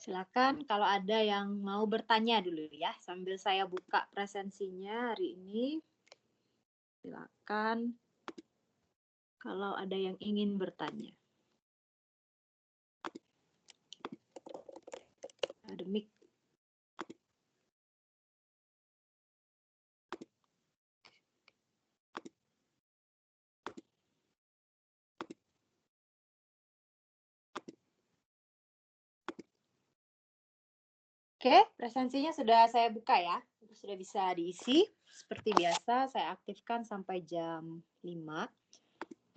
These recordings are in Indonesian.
Silakan kalau ada yang mau bertanya dulu ya, sambil saya buka presensinya hari ini. Silakan kalau ada yang ingin bertanya. Ada mic. Oke, presensinya sudah saya buka ya. Sudah bisa diisi. Seperti biasa, saya aktifkan sampai jam 5.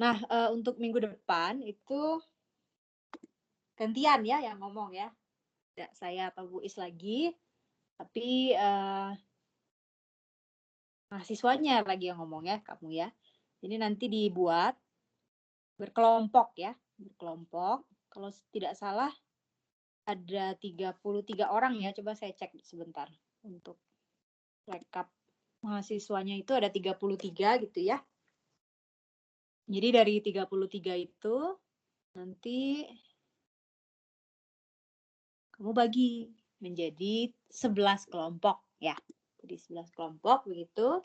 Nah, untuk minggu depan itu gantian ya yang ngomong ya. Tidak saya atau Bu Is lagi, tapi mahasiswanya lagi yang ngomong ya, kamu ya. Jadi nanti dibuat berkelompok ya, berkelompok. Kalau tidak salah ada 33 orang ya, coba saya cek sebentar untuk rekap mahasiswanya itu ada 33 gitu ya. Jadi dari 33 itu nanti kamu bagi menjadi 11 kelompok ya. Jadi 11 kelompok begitu.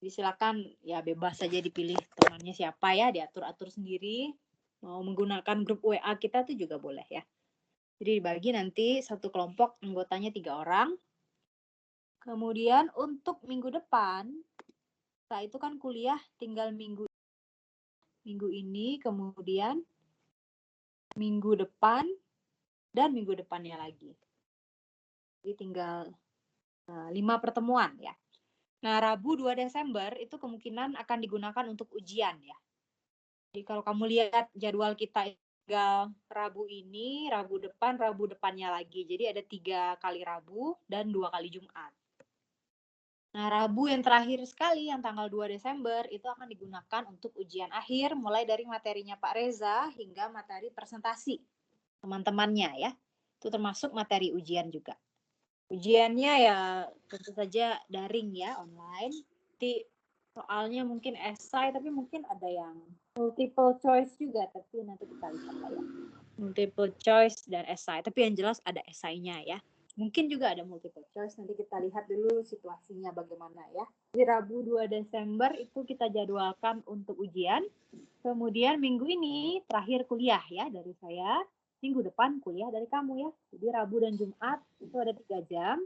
Jadi silakan ya bebas saja dipilih temannya siapa ya, diatur-atur sendiri. Mau menggunakan grup WA kita tuh juga boleh ya. Jadi dibagi nanti satu kelompok anggotanya 3 orang. Kemudian untuk minggu depan, setelah itu kan kuliah tinggal minggu ini, kemudian minggu depan, dan minggu depannya lagi. Jadi tinggal 5 pertemuan ya. Nah, Rabu 2 Desember itu kemungkinan akan digunakan untuk ujian ya. Jadi kalau kamu lihat jadwal kita tinggal Rabu ini, Rabu depannya lagi. Jadi ada 3 kali Rabu dan 2 kali Jumat. Nah, Rabu yang terakhir sekali, yang tanggal 2 Desember, itu akan digunakan untuk ujian akhir, mulai dari materinya Pak Reza hingga materi presentasi teman-temannya ya. Itu termasuk materi ujian juga. Ujiannya ya tentu saja daring ya, online. Nanti soalnya mungkin esai, tapi mungkin ada yang multiple choice juga, tapi nanti kita lihat lah ya. Multiple choice dan esai, tapi yang jelas ada esainya ya. Mungkin juga ada multiple choice, nanti kita lihat dulu situasinya bagaimana ya. Di Rabu 2 Desember itu kita jadwalkan untuk ujian. Kemudian minggu ini terakhir kuliah ya dari saya. Minggu depan kuliah dari kamu ya. Jadi Rabu dan Jumat itu ada 3 jam.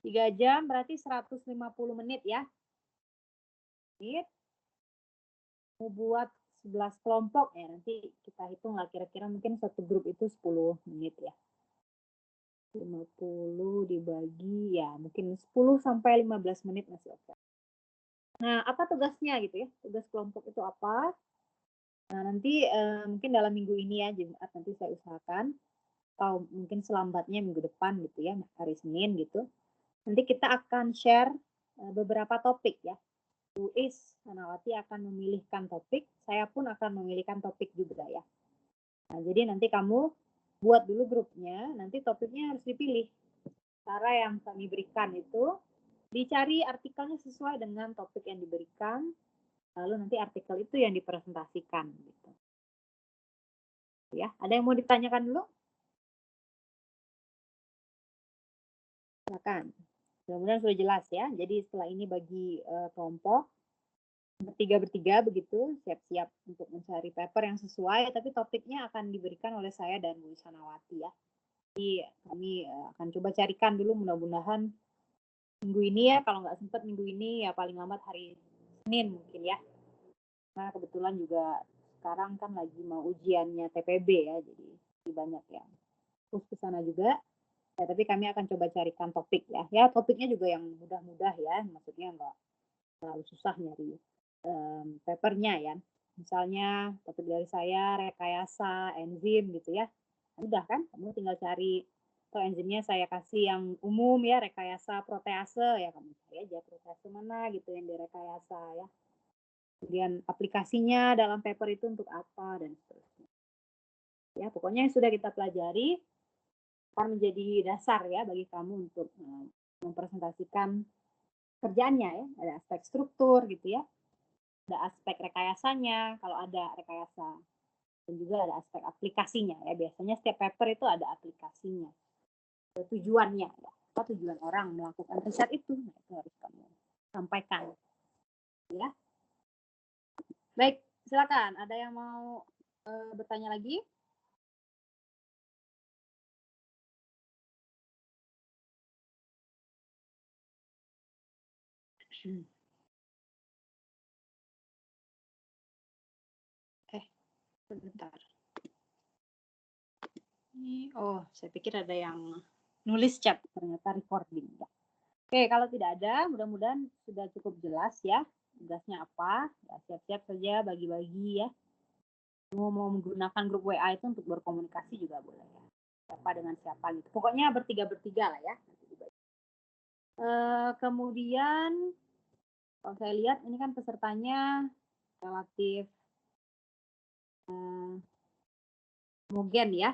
3 jam berarti 150 menit ya. Mau buat 11 kelompok ya, nanti kita hitung lah kira-kira mungkin satu grup itu 10 menit ya. 50 dibagi ya mungkin 10 sampai 15 menit masih oke. Nah, apa tugasnya gitu ya? Tugas kelompok itu apa? Nah, nanti mungkin dalam minggu ini ya, Jumat nanti saya usahakan, atau mungkin selambatnya minggu depan gitu ya, hari Senin gitu. Nanti kita akan share beberapa topik ya. Bu Is Sanawati akan memilihkan topik, saya pun akan memilihkan topik juga ya. Nah, jadi nanti kamu buat dulu grupnya, nanti topiknya harus dipilih. Cara yang kami berikan itu dicari artikelnya sesuai dengan topik yang diberikan, lalu nanti artikel itu yang dipresentasikan gitu. Ya, ada yang mau ditanyakan dulu? Silakan. Mudah-mudahan sudah jelas ya. Jadi setelah ini bagi kelompok bertiga begitu, siap-siap untuk mencari paper yang sesuai, tapi topiknya akan diberikan oleh saya dan Bu Sanawati ya. Jadi kami akan coba carikan dulu, mudah-mudahan minggu ini ya, kalau nggak sempat minggu ini ya paling lambat hari Senin mungkin ya. Nah kebetulan juga sekarang kan lagi mau ujiannya TPB ya, jadi banyak yang terus ke sana juga. Ya, tapi kami akan coba carikan topik ya. Ya topiknya juga yang mudah-mudah ya, maksudnya nggak terlalu susah nyari papernya ya. Misalnya topik dari saya rekayasa enzim gitu ya. Mudah kan? Kamu tinggal cari atau enzimnya saya kasih yang umum ya, rekayasa protease ya, kamu cari aja protease mana gitu yang direkayasa ya. Kemudian aplikasinya dalam paper itu untuk apa dan seterusnya. Ya, pokoknya yang sudah kita pelajari akan menjadi dasar ya bagi kamu untuk mempresentasikan kerjaannya ya. Ada aspek struktur gitu ya. Ada aspek rekayasanya, kalau ada rekayasa, dan juga ada aspek aplikasinya ya. Biasanya setiap paper itu ada aplikasinya. tujuannya, ya. Apa tujuan orang melakukan riset itu, nah, itu harus kamu sampaikan, ya. Baik, silakan. Ada yang mau bertanya lagi? Sebentar. Oh, saya pikir ada yang nulis chat, ternyata recording. Ya. Oke, kalau tidak ada, mudah-mudahan sudah cukup jelas ya. Tugasnya apa? Ya, siap-siap saja bagi-bagi ya. Mau menggunakan grup WA itu untuk berkomunikasi juga boleh ya. Siapa dengan siapa gitu. Pokoknya bertiga-bertiga lah ya. Kemudian, kalau saya lihat ini kan pesertanya relatif homogen ya.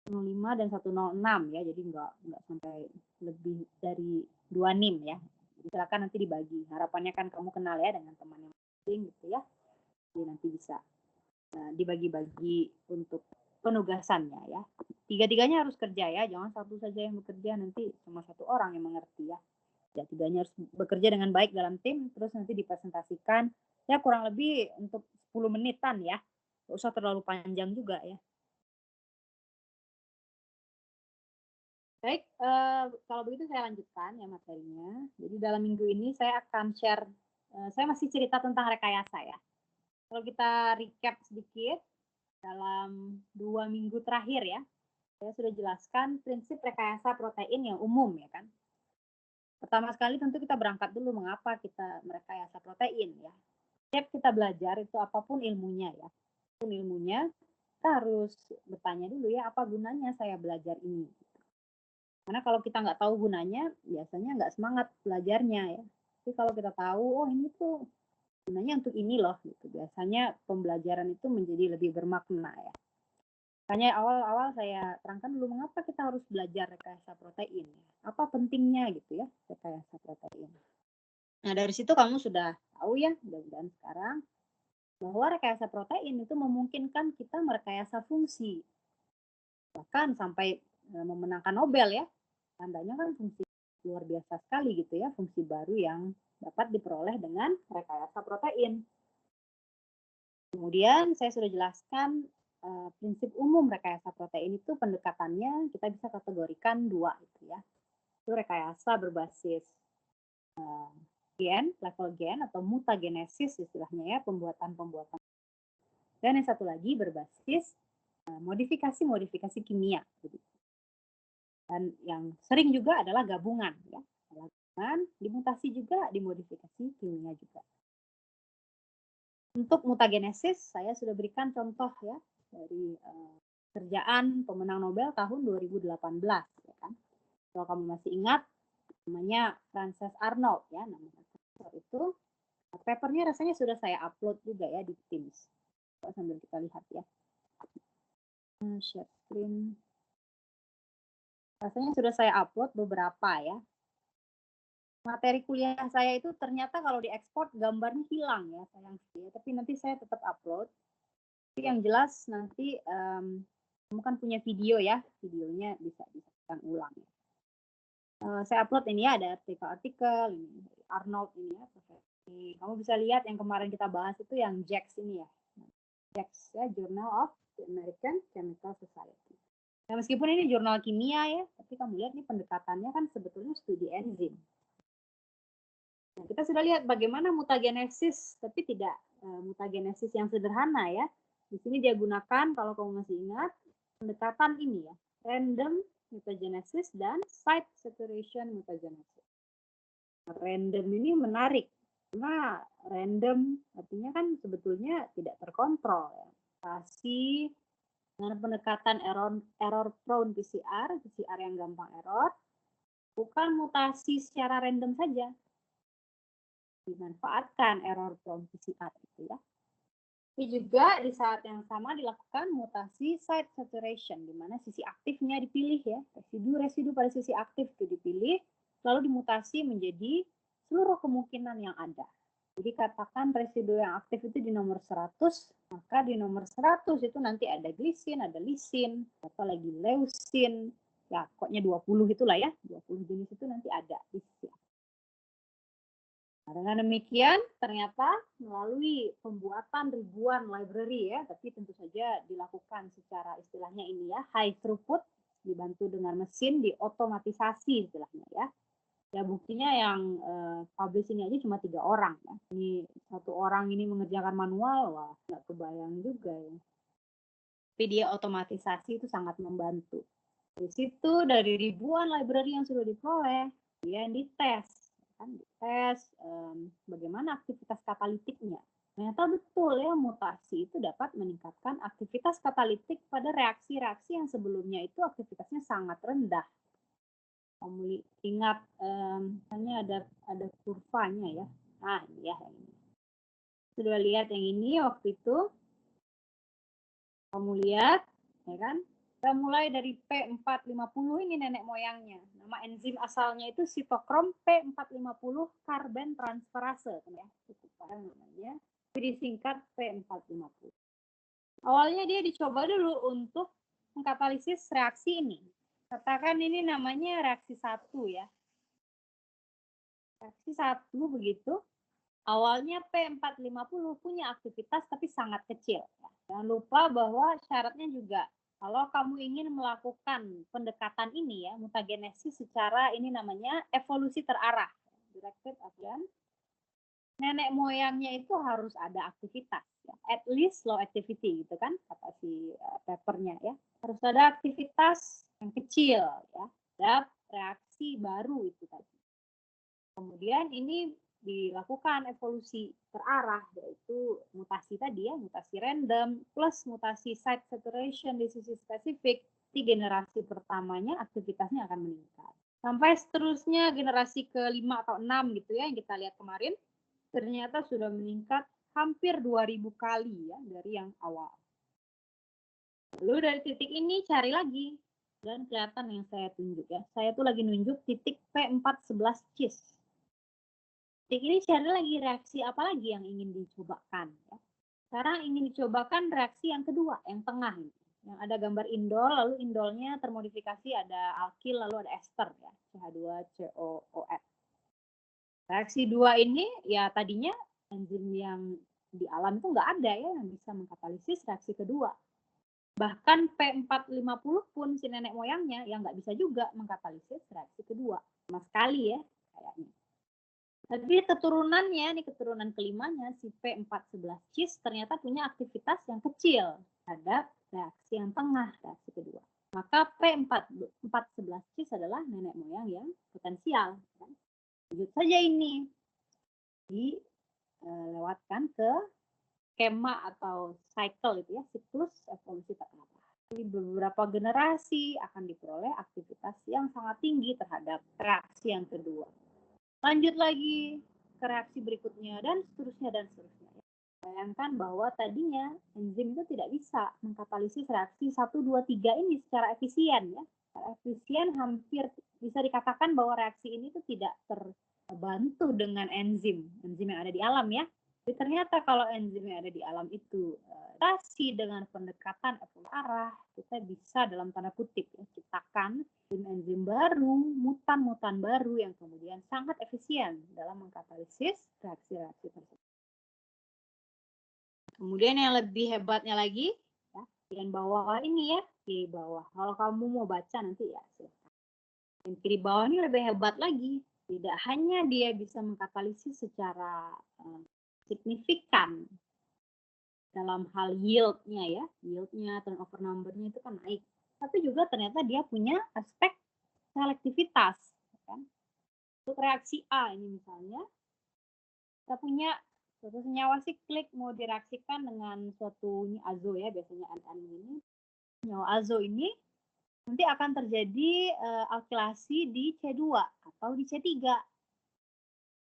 105 dan 106 ya, jadi nggak sampai lebih dari 2 NIM ya. Silakan nanti dibagi. Harapannya kan kamu kenal ya dengan teman yang penting gitu ya. Jadi nanti bisa dibagi-bagi untuk penugasannya ya. Tiga-tiganya harus kerja ya, jangan satu saja yang bekerja, nanti cuma satu orang yang mengerti ya. Tiganya harus bekerja dengan baik dalam tim, terus nanti dipresentasikan ya kurang lebih untuk 10 menitan ya. Nggak usah terlalu panjang juga ya. Baik, kalau begitu saya lanjutkan ya materinya. Jadi dalam minggu ini saya akan share, saya masih cerita tentang rekayasa ya. Kalau kita recap sedikit, dalam 2 minggu terakhir ya, saya sudah jelaskan prinsip rekayasa protein yang umum ya kan. Pertama sekali tentu kita berangkat dulu mengapa kita merekayasa protein ya. Setiap kita belajar itu apapun ilmunya ya. Apapun ilmunya, kita harus bertanya dulu ya, apa gunanya saya belajar ini. Karena kalau kita nggak tahu gunanya, biasanya nggak semangat belajarnya ya. Tapi kalau kita tahu, oh ini tuh gunanya untuk ini loh, gitu. Biasanya pembelajaran itu menjadi lebih bermakna ya. Makanya awal-awal saya terangkan dulu mengapa kita harus belajar rekayasa protein. Apa pentingnya gitu ya, rekayasa protein. Nah dari situ kamu sudah tahu ya, mudah-mudahan sekarang, bahwa rekayasa protein itu memungkinkan kita merekayasa fungsi. Bahkan sampai memenangkan Nobel ya. Tandanya kan fungsi luar biasa sekali gitu ya, fungsi baru yang dapat diperoleh dengan rekayasa protein. Kemudian saya sudah jelaskan prinsip umum rekayasa protein itu pendekatannya kita bisa kategorikan dua gitu ya. Itu rekayasa berbasis gen, level gen atau mutagenesis istilahnya ya, pembuatan-pembuatan. Dan yang satu lagi berbasis modifikasi-modifikasi kimia. Dan yang sering juga adalah gabungan ya. Gabungan, dimutasi juga, dimodifikasi kimia juga. Untuk mutagenesis saya sudah berikan contoh ya dari kerjaan pemenang Nobel tahun 2018 ya kan. Kalau kamu masih ingat namanya Frances Arnold ya, namanya itu papernya rasanya sudah saya upload juga ya di Teams. Sambil kita lihat ya. Share screen. Rasanya sudah saya upload beberapa ya. Materi kuliah saya itu ternyata kalau diekspor gambarnya hilang ya, sayang sih. Tapi nanti saya tetap upload. Tapi yang jelas nanti kamu kan punya video ya, videonya bisa disaksikan ulang. Saya upload ini ya, ada artikel-artikel ini Arnold ini ya. Kamu bisa lihat yang kemarin kita bahas itu yang JACS ini ya. JACS ya, Journal of the American Chemical Society. Nah, meskipun ini jurnal kimia ya, tapi kamu lihat nih pendekatannya kan sebetulnya studi enzim. Nah, kita sudah lihat bagaimana mutagenesis, tapi tidak mutagenesis yang sederhana ya. Di sini dia gunakan, kalau kamu masih ingat, pendekatan ini ya, random mutagenesis dan site saturation mutagenesis. Random ini menarik, karena random artinya kan sebetulnya tidak terkontrol ya. Mutasi dengan pendekatan error prone PCR yang gampang error, bukan mutasi secara random saja, dimanfaatkan error prone PCR gitu ya. Tapi juga di saat yang sama dilakukan mutasi site saturation, di mana sisi aktifnya dipilih ya, residu-residu pada sisi aktif itu dipilih, lalu dimutasi menjadi seluruh kemungkinan yang ada. Jadi katakan residu yang aktif itu di nomor 100, maka di nomor 100 itu nanti ada glisin, ada lisin, atau lagi leusin, ya pokoknya 20 itulah ya, 20 jenis itu nanti ada di sisi. Nah, dengan demikian ternyata melalui pembuatan ribuan library ya, tapi tentu saja dilakukan secara istilahnya ini ya, high throughput, dibantu dengan mesin, diotomatisasi istilahnya ya. Ya buktinya yang publish ini aja cuma 3 orang ya. Ini 1 orang ini mengerjakan manual, wah nggak kebayang juga ya. Tapi dia otomatisasi itu sangat membantu. Di situ dari ribuan library yang sudah diperoleh, dia dites. Kan dites bagaimana aktivitas katalitiknya. Ternyata betul ya, mutasi itu dapat meningkatkan aktivitas katalitik pada reaksi-reaksi yang sebelumnya itu aktivitasnya sangat rendah. Kamu ingat misalnya ada kurvanya ya. Nah, ini ya yang ini. Sudah lihat yang ini waktu itu. Kamu lihat, ya kan? Kita mulai dari P450 ini nenek moyangnya. Nama enzim asalnya itu sitokrom P450 carbon transferase ya. Cukup namanya. Disingkat P450. Awalnya dia dicoba dulu untuk mengkatalisis reaksi ini. Katakan ini namanya reaksi 1 ya. Reaksi 1 begitu. Awalnya P450 punya aktivitas tapi sangat kecil. Jangan lupa bahwa syaratnya juga kalau kamu ingin melakukan pendekatan ini ya, mutagenesis secara ini namanya evolusi terarah. Directed again. Nenek moyangnya itu harus ada aktivitas. Ya. At least low activity gitu kan, kata si papernya ya. Harus ada aktivitas yang kecil ya. Ada reaksi baru itu tadi. Kemudian ini dilakukan evolusi terarah, yaitu mutasi tadi ya, mutasi random plus mutasi site saturation di sisi spesifik. Di generasi pertamanya aktivitasnya akan meningkat. Sampai seterusnya generasi ke-5 atau 6 gitu ya, yang kita lihat kemarin, ternyata sudah meningkat hampir 2000 kali ya dari yang awal. Lalu dari titik ini cari lagi, dan kelihatan yang saya tunjuk ya. Saya tuh lagi nunjuk titik P411 cis. Titik ini cari lagi reaksi apa lagi yang ingin dicobakan. Ya. Sekarang ingin dicobakan reaksi yang kedua, yang tengah ini. Yang ada gambar indol, lalu indolnya termodifikasi ada alkil, lalu ada ester ya, CH2COOH. Reaksi 2 ini ya tadinya enzim yang di alam itu nggak ada ya yang bisa mengkatalisis reaksi kedua. Bahkan P450 pun si nenek moyangnya yang nggak bisa juga mengkatalisis reaksi kedua. Sama sekali ya kayaknya. Tapi keturunannya, nih keturunan kelimanya, si P411 cis ternyata punya aktivitas yang kecil terhadap reaksi yang tengah, reaksi kedua. Maka P411 cis adalah nenek moyang yang potensial. Kan? Lanjut saja ini. Dilewatkan ke skema atau cycle itu ya, siklus evolusi terarah. Di beberapa generasi akan diperoleh aktivitas yang sangat tinggi terhadap reaksi yang kedua. Lanjut lagi ke reaksi berikutnya dan seterusnya dan seterusnya. Bayangkan bahwa tadinya enzim itu tidak bisa mengkatalisis reaksi 1, 2, 3 ini secara efisien ya. Secara efisien hampir bisa dikatakan bahwa reaksi ini tuh tidak terbantu dengan enzim yang ada di alam ya. Jadi ternyata kalau enzim yang ada di alam itu dengan pendekatan evolusi arah, kita bisa dalam tanda kutip ya, ciptakan enzim baru, mutan-mutan baru yang kemudian sangat efisien dalam mengkatalisis reaksi-reaksi tersebut. Kemudian yang lebih hebatnya lagi, ya, bagian bawah ini ya, kiri bawah. Kalau kamu mau baca nanti ya, silahkan. Yang kiri bawah ini lebih hebat lagi. Tidak hanya dia bisa mengkatalisis secara signifikan dalam hal yield-nya ya, yield-nya, turnover number-nya itu kan naik. Tapi juga ternyata dia punya aspek selektivitas. Kan? Untuk reaksi A ini misalnya, kita punya suatu senyawa siklik mau direaksikan dengan suatu ini azo ya, biasanya NN ini. Senyawa azo ini nanti akan terjadi alkilasi di C2 atau di C3.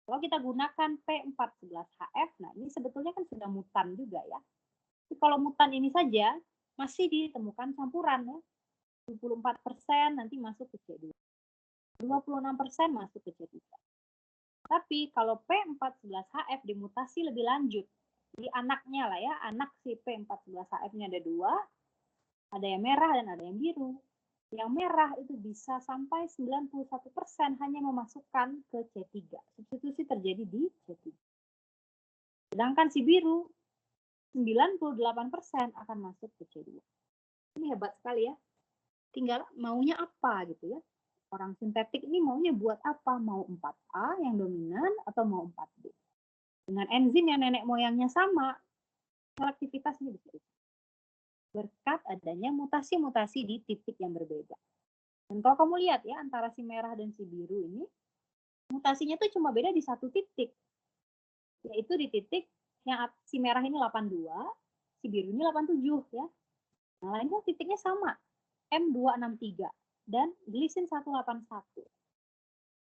Kalau kita gunakan P411HF, nah ini sebetulnya kan sudah mutan juga ya. Tapi kalau mutan ini saja masih ditemukan campuran ya. 24% nanti masuk ke C2. 26% masuk ke C3. Tapi kalau P411HF dimutasi lebih lanjut. Jadi anaknya lah ya, anak si P411HF-nya ada 2, ada yang merah dan ada yang biru. Yang merah itu bisa sampai 91% hanya memasukkan ke C3. Substitusi terjadi di C3. Sedangkan si biru 98% akan masuk ke C2. Ini hebat sekali ya. Tinggal maunya apa gitu ya. Orang sintetik ini maunya buat apa? Mau 4A yang dominan atau mau 4B. Dengan enzim yang nenek moyangnya sama, selektivitasnya bisa berkat adanya mutasi-mutasi di titik yang berbeda. Dan kalau kamu lihat ya, antara si merah dan si biru ini, mutasinya tuh cuma beda di satu titik. Yaitu di titik yang si merah ini 82, si biru ini 87 ya. Yang lainnya titiknya sama, M263 dan glisin 181.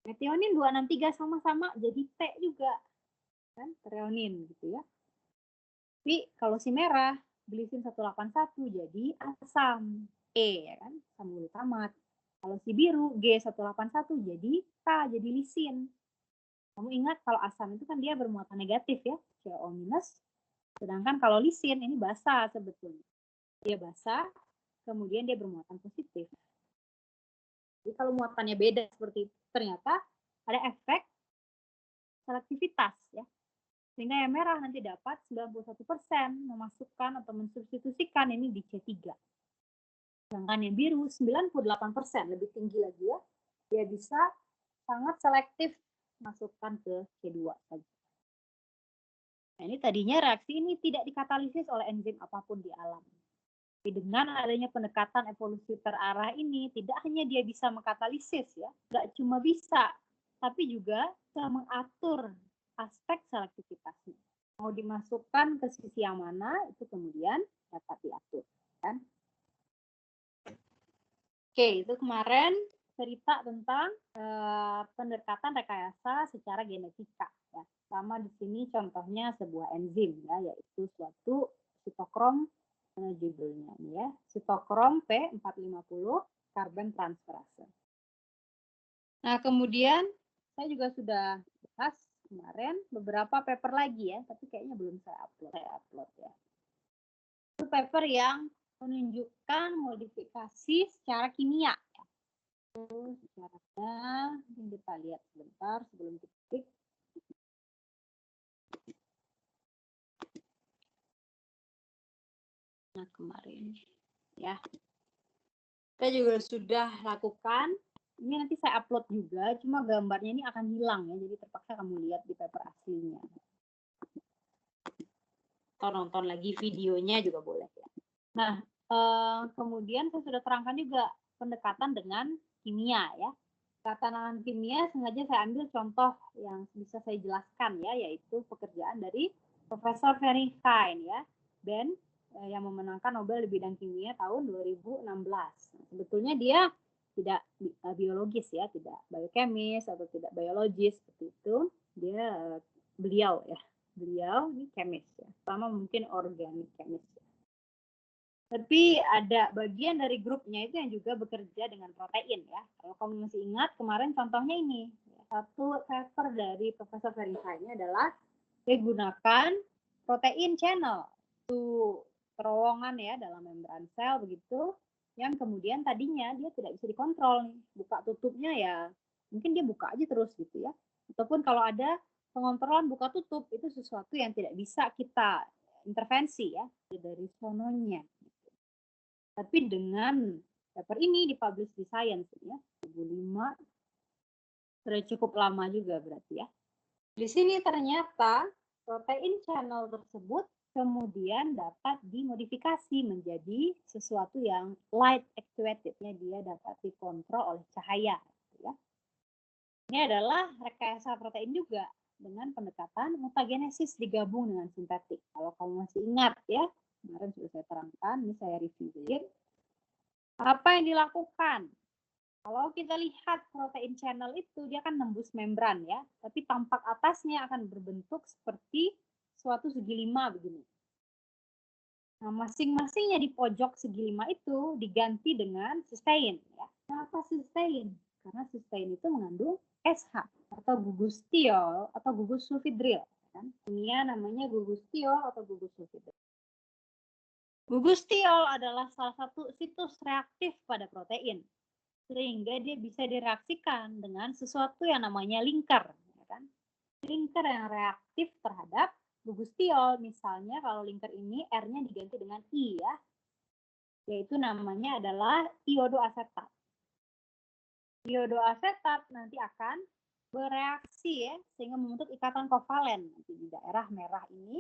Metionin 263 sama-sama jadi T juga. Kan, treonin gitu ya. Tapi kalau si merah, glisin 181 jadi asam E ya kan, asam glutamat. Kalau si biru G181 jadi K, jadi lisin. Kamu ingat kalau asam itu kan dia bermuatan negatif ya, CO minus. Sedangkan kalau lisin ini basa sebetulnya. Dia basa, kemudian dia bermuatan positif. Jadi kalau muatannya beda seperti itu, ternyata ada efek selektivitas ya. Sehingga yang merah nanti dapat 91% memasukkan atau mensubstitusikan ini di C3. Sedangkan yang biru 98%, lebih tinggi lagi ya. Dia bisa sangat selektif masukkan ke C2 saja. Nah, ini tadinya reaksi ini tidak dikatalisis oleh enzim apapun di alam. Tapi dengan adanya pendekatan evolusi terarah ini, tidak hanya dia bisa mengkatalisis ya, nggak cuma bisa, tapi juga bisa mengatur aspek selektivitasnya. Mau dimasukkan ke sisi yang mana, itu kemudian dapat diatur. Kan? Oke, itu kemarin cerita tentang pendekatan rekayasa secara genetika. Ya. Sama di sini contohnya sebuah enzim, ya, yaitu suatu sitokrom judulnya nih ya, sitokrom P450 carbon transferase. Nah, kemudian saya juga sudah bahas kemarin beberapa paper lagi ya, tapi kayaknya belum saya upload ya. Itu paper yang menunjukkan modifikasi secara kimia. Ya. Caranya, kita lihat sebentar sebelum kita klik. Nah, kemarin ya. Kita juga sudah lakukan. Ini nanti saya upload juga, cuma gambarnya ini akan hilang ya, jadi terpaksa kamu lihat di paper aslinya. Atau nonton lagi videonya juga boleh ya. Nah, kemudian saya sudah terangkan juga pendekatan dengan kimia ya. Pendekatan dengan kimia sengaja saya ambil contoh yang bisa saya jelaskan ya, yaitu pekerjaan dari Profesor Fahrenheit ya, dan yang memenangkan Nobel di bidang kimia tahun 2016. Sebetulnya dia tidak biologis ya, tidak biokemis atau tidak biologis seperti itu. Beliau ini kemis ya, sama mungkin organik kemis. Ya. Tapi ada bagian dari grupnya itu yang juga bekerja dengan protein ya. Kalau kamu masih ingat kemarin contohnya ini, satu paper dari Profesor Fahrenheit ini adalah digunakan protein channel itu terowongan ya dalam membran sel begitu, yang kemudian tadinya dia tidak bisa dikontrol nih, buka tutupnya ya mungkin dia buka aja terus gitu ya, ataupun kalau ada pengontrolan buka tutup itu sesuatu yang tidak bisa kita intervensi ya dari sononya. Tapi dengan paper ini dipublish di Science ya 2005, sudah cukup lama juga berarti ya. Di sini ternyata protein channel tersebut kemudian dapat dimodifikasi menjadi sesuatu yang light actuated, ya, dia dapat dikontrol oleh cahaya. Ya. Ini adalah rekayasa protein juga dengan pendekatan mutagenesis digabung dengan sintetik. Kalau kamu masih ingat ya, kemarin sudah saya terangkan, ini saya review. Apa yang dilakukan? Kalau kita lihat protein channel itu, dia akan nembus membran ya, tapi tampak atasnya akan berbentuk seperti suatu segi lima begini. Nah, masing-masingnya di pojok segi lima itu diganti dengan cysteine. Ya. Kenapa cysteine? Karena cysteine itu mengandung SH atau gugus thiol atau gugus sulfidril. Kan? Kimia namanya gugus thiol atau gugus sulfidril. Gugus tiol adalah salah satu situs reaktif pada protein, sehingga dia bisa direaksikan dengan sesuatu yang namanya linker, ya kan? Linker yang reaktif terhadap gugus tiol. Misalnya kalau linker ini R-nya diganti dengan I ya, yaitu namanya adalah iodoasetat. Iodoasetat nanti akan bereaksi ya, sehingga membentuk ikatan kovalen nanti di daerah merah ini,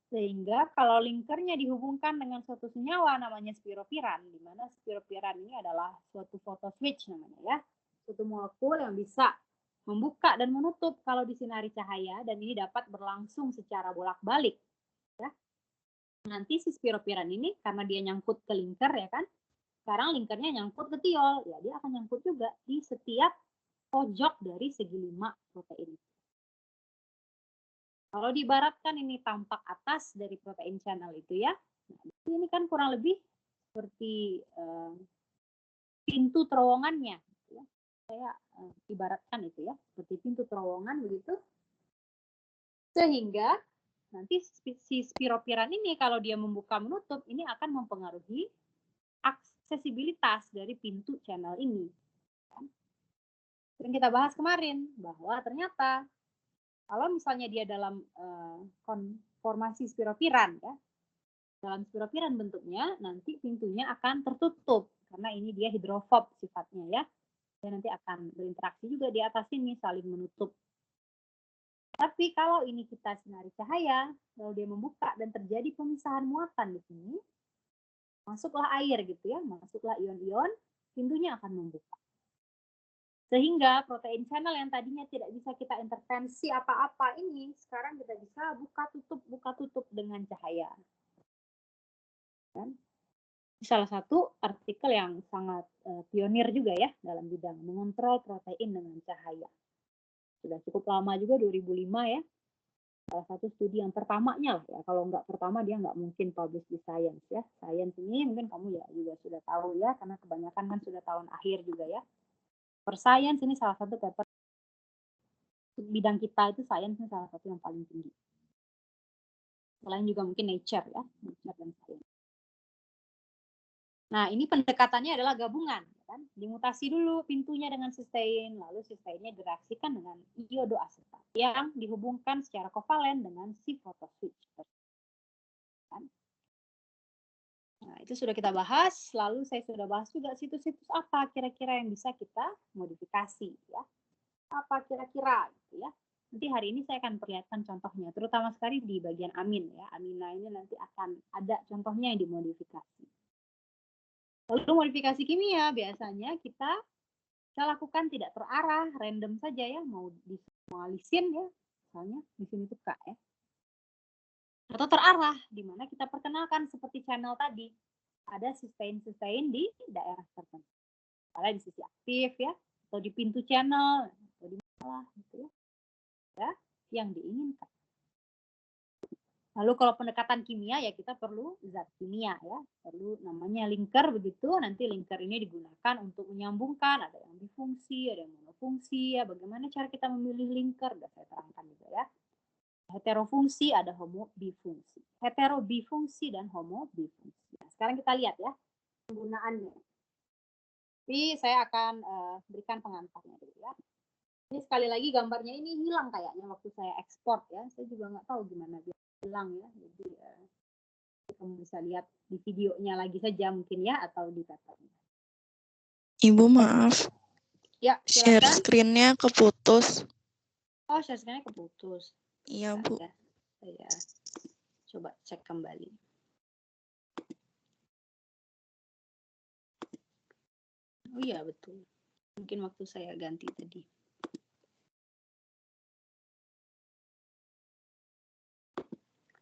sehingga kalau linkernya dihubungkan dengan suatu senyawa namanya spiropiran, di mana spiropiran ini adalah suatu photoswitch namanya ya, suatu molekul yang bisa membuka dan menutup kalau disinari cahaya, dan ini dapat berlangsung secara bolak-balik ya. Nanti si spiropiran ini karena dia nyangkut ke linker ya kan, sekarang linkernya nyangkut ke tiol, ya dia akan nyangkut juga di setiap pojok dari segi 5 protein. Kalau diibaratkan ini tampak atas dari protein channel itu ya, nah, ini kan kurang lebih seperti pintu terowongannya. Ya. Saya ibaratkan itu ya, seperti pintu terowongan begitu. Sehingga nanti si spiropiran ini kalau dia membuka menutup, ini akan mempengaruhi aksesibilitas dari pintu channel ini. Yang kita bahas kemarin, bahwa ternyata kalau misalnya dia dalam konformasi spiropiran ya, dalam spiropiran bentuknya, nanti pintunya akan tertutup karena ini dia hidrofob sifatnya ya, dan nanti akan berinteraksi juga di atas ini saling menutup. Tapi kalau ini kita sinari cahaya, lalu dia membuka dan terjadi pemisahan muatan di sini, masuklah air gitu ya, masuklah ion-ion, pintunya akan membuka. Sehingga protein channel yang tadinya tidak bisa kita intervensi apa-apa ini, sekarang kita bisa buka tutup dengan cahaya. Kan? Salah satu artikel yang sangat pionir juga ya dalam bidang mengontrol protein dengan cahaya. Sudah cukup lama juga, 2005 ya. Salah satu studi yang pertamanya lah ya. Kalau nggak pertama dia nggak mungkin publish di Science ya. Science ini mungkin kamu ya juga sudah tahu ya, karena kebanyakan kan sudah tahun akhir juga ya. Per Science ini salah satu paper bidang kita itu, Science ini salah satu yang paling tinggi. Selain juga mungkin Nature ya, Nature dan Science. Nah, ini pendekatannya adalah gabungan, kan? Dimutasi dulu pintunya dengan cysteine, lalu cysteinnya direaksikan dengan iodoasetat yang dihubungkan secara kovalen dengan si photoswitch. Kan? Nah, itu sudah kita bahas, lalu saya sudah bahas juga situs-situs apa kira-kira yang bisa kita modifikasi ya. Apa kira-kira gitu ya. Nanti hari ini saya akan perlihatkan contohnya, terutama sekali di bagian amin ya. Amina ini nanti akan ada contohnya yang dimodifikasi. Lalu modifikasi kimia biasanya kita lakukan tidak terarah, random saja ya, mau dialisin ya, misalnya di sini tuh K ya. Atau terarah, di mana kita perkenalkan seperti channel tadi, ada cysteine di daerah tertentu. Misalnya di sisi aktif ya, atau di pintu channel, atau di bawah gitu ya, yang diinginkan. Lalu kalau pendekatan kimia ya kita perlu zat kimia ya, perlu namanya linker begitu. Nanti linker ini digunakan untuk menyambungkan, ada yang bifungsi, ada yang monofungsi ya. Bagaimana cara kita memilih linker? Sudah saya terangkan juga ya. Heterofungsi, ada homobifungsi. Heterobifungsi dan homobifungsi. Nah, sekarang kita lihat ya penggunaannya. Tapi saya akan berikan pengantarnya dulu ya. Ini sekali lagi gambarnya ini hilang kayaknya waktu saya ekspor ya. Saya juga nggak tahu gimana dia hilang ya. Jadi kamu bisa lihat di videonya lagi saja mungkin ya, atau di papernya. Ibu maaf. Ya, share silakan. screen-nya keputus. Oh, share screen-nya keputus. Iya, Bu. Ya, saya coba cek kembali. Oh iya, betul. Mungkin waktu saya ganti tadi.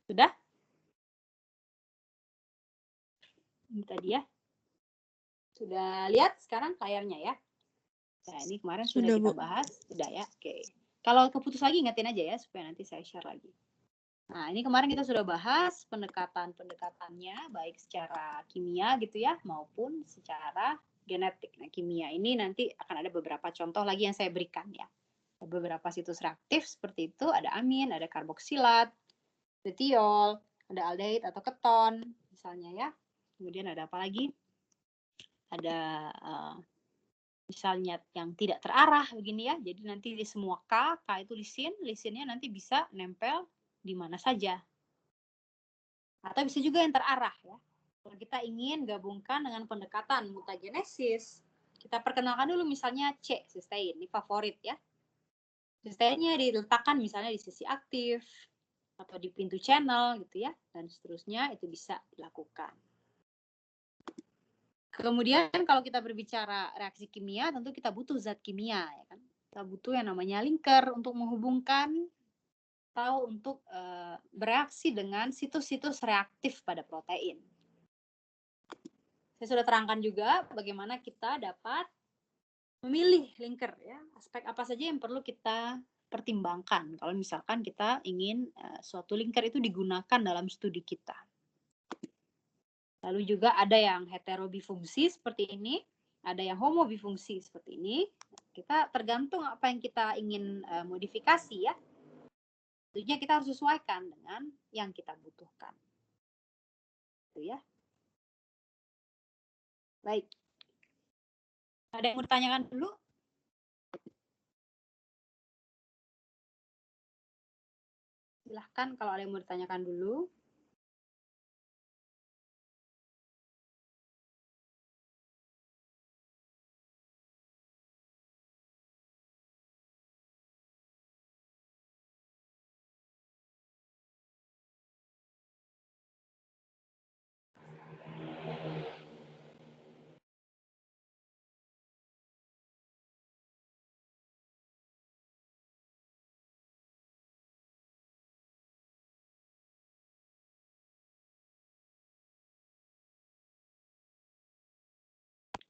Sudah? Ini tadi ya. Sudah lihat sekarang layarnya ya? Nah, ini kemarin sudah kita bahas. Sudah ya? Oke. Kalau keputus lagi ingetin aja ya, supaya nanti saya share lagi. Nah, ini kemarin kita sudah bahas pendekatannya, baik secara kimia gitu ya, maupun secara genetik. Nah, kimia ini nanti akan ada beberapa contoh lagi yang saya berikan ya. Beberapa situs reaktif seperti itu, ada amin, ada karboksilat, ada tiol, ada aldehid atau keton misalnya ya. Kemudian ada apa lagi? Ada misalnya yang tidak terarah begini ya. Jadi nanti di semua K itu lisinnya nanti bisa nempel di mana saja. Atau bisa juga yang terarah ya. Kalau kita ingin gabungkan dengan pendekatan mutagenesis, kita perkenalkan dulu misalnya C, cysteine, ini favorit ya. Cysteine-nya diletakkan misalnya di sisi aktif atau di pintu channel gitu ya, dan seterusnya itu bisa dilakukan. Kemudian kalau kita berbicara reaksi kimia, tentu kita butuh zat kimia ya kan. Kita butuh yang namanya linker untuk menghubungkan atau untuk bereaksi dengan situs-situs reaktif pada protein. Saya sudah terangkan juga bagaimana kita dapat memilih linker ya, aspek apa saja yang perlu kita pertimbangkan kalau misalkan kita ingin suatu linker itu digunakan dalam studi kita. Lalu juga ada yang heterobifungsi seperti ini, ada yang homobifungsi seperti ini. Kita tergantung apa yang kita ingin modifikasi ya. Tentunya kita harus sesuaikan dengan yang kita butuhkan. Itu ya. Baik. Ada yang mau ditanyakan dulu? Silahkan kalau ada yang mau ditanyakan dulu.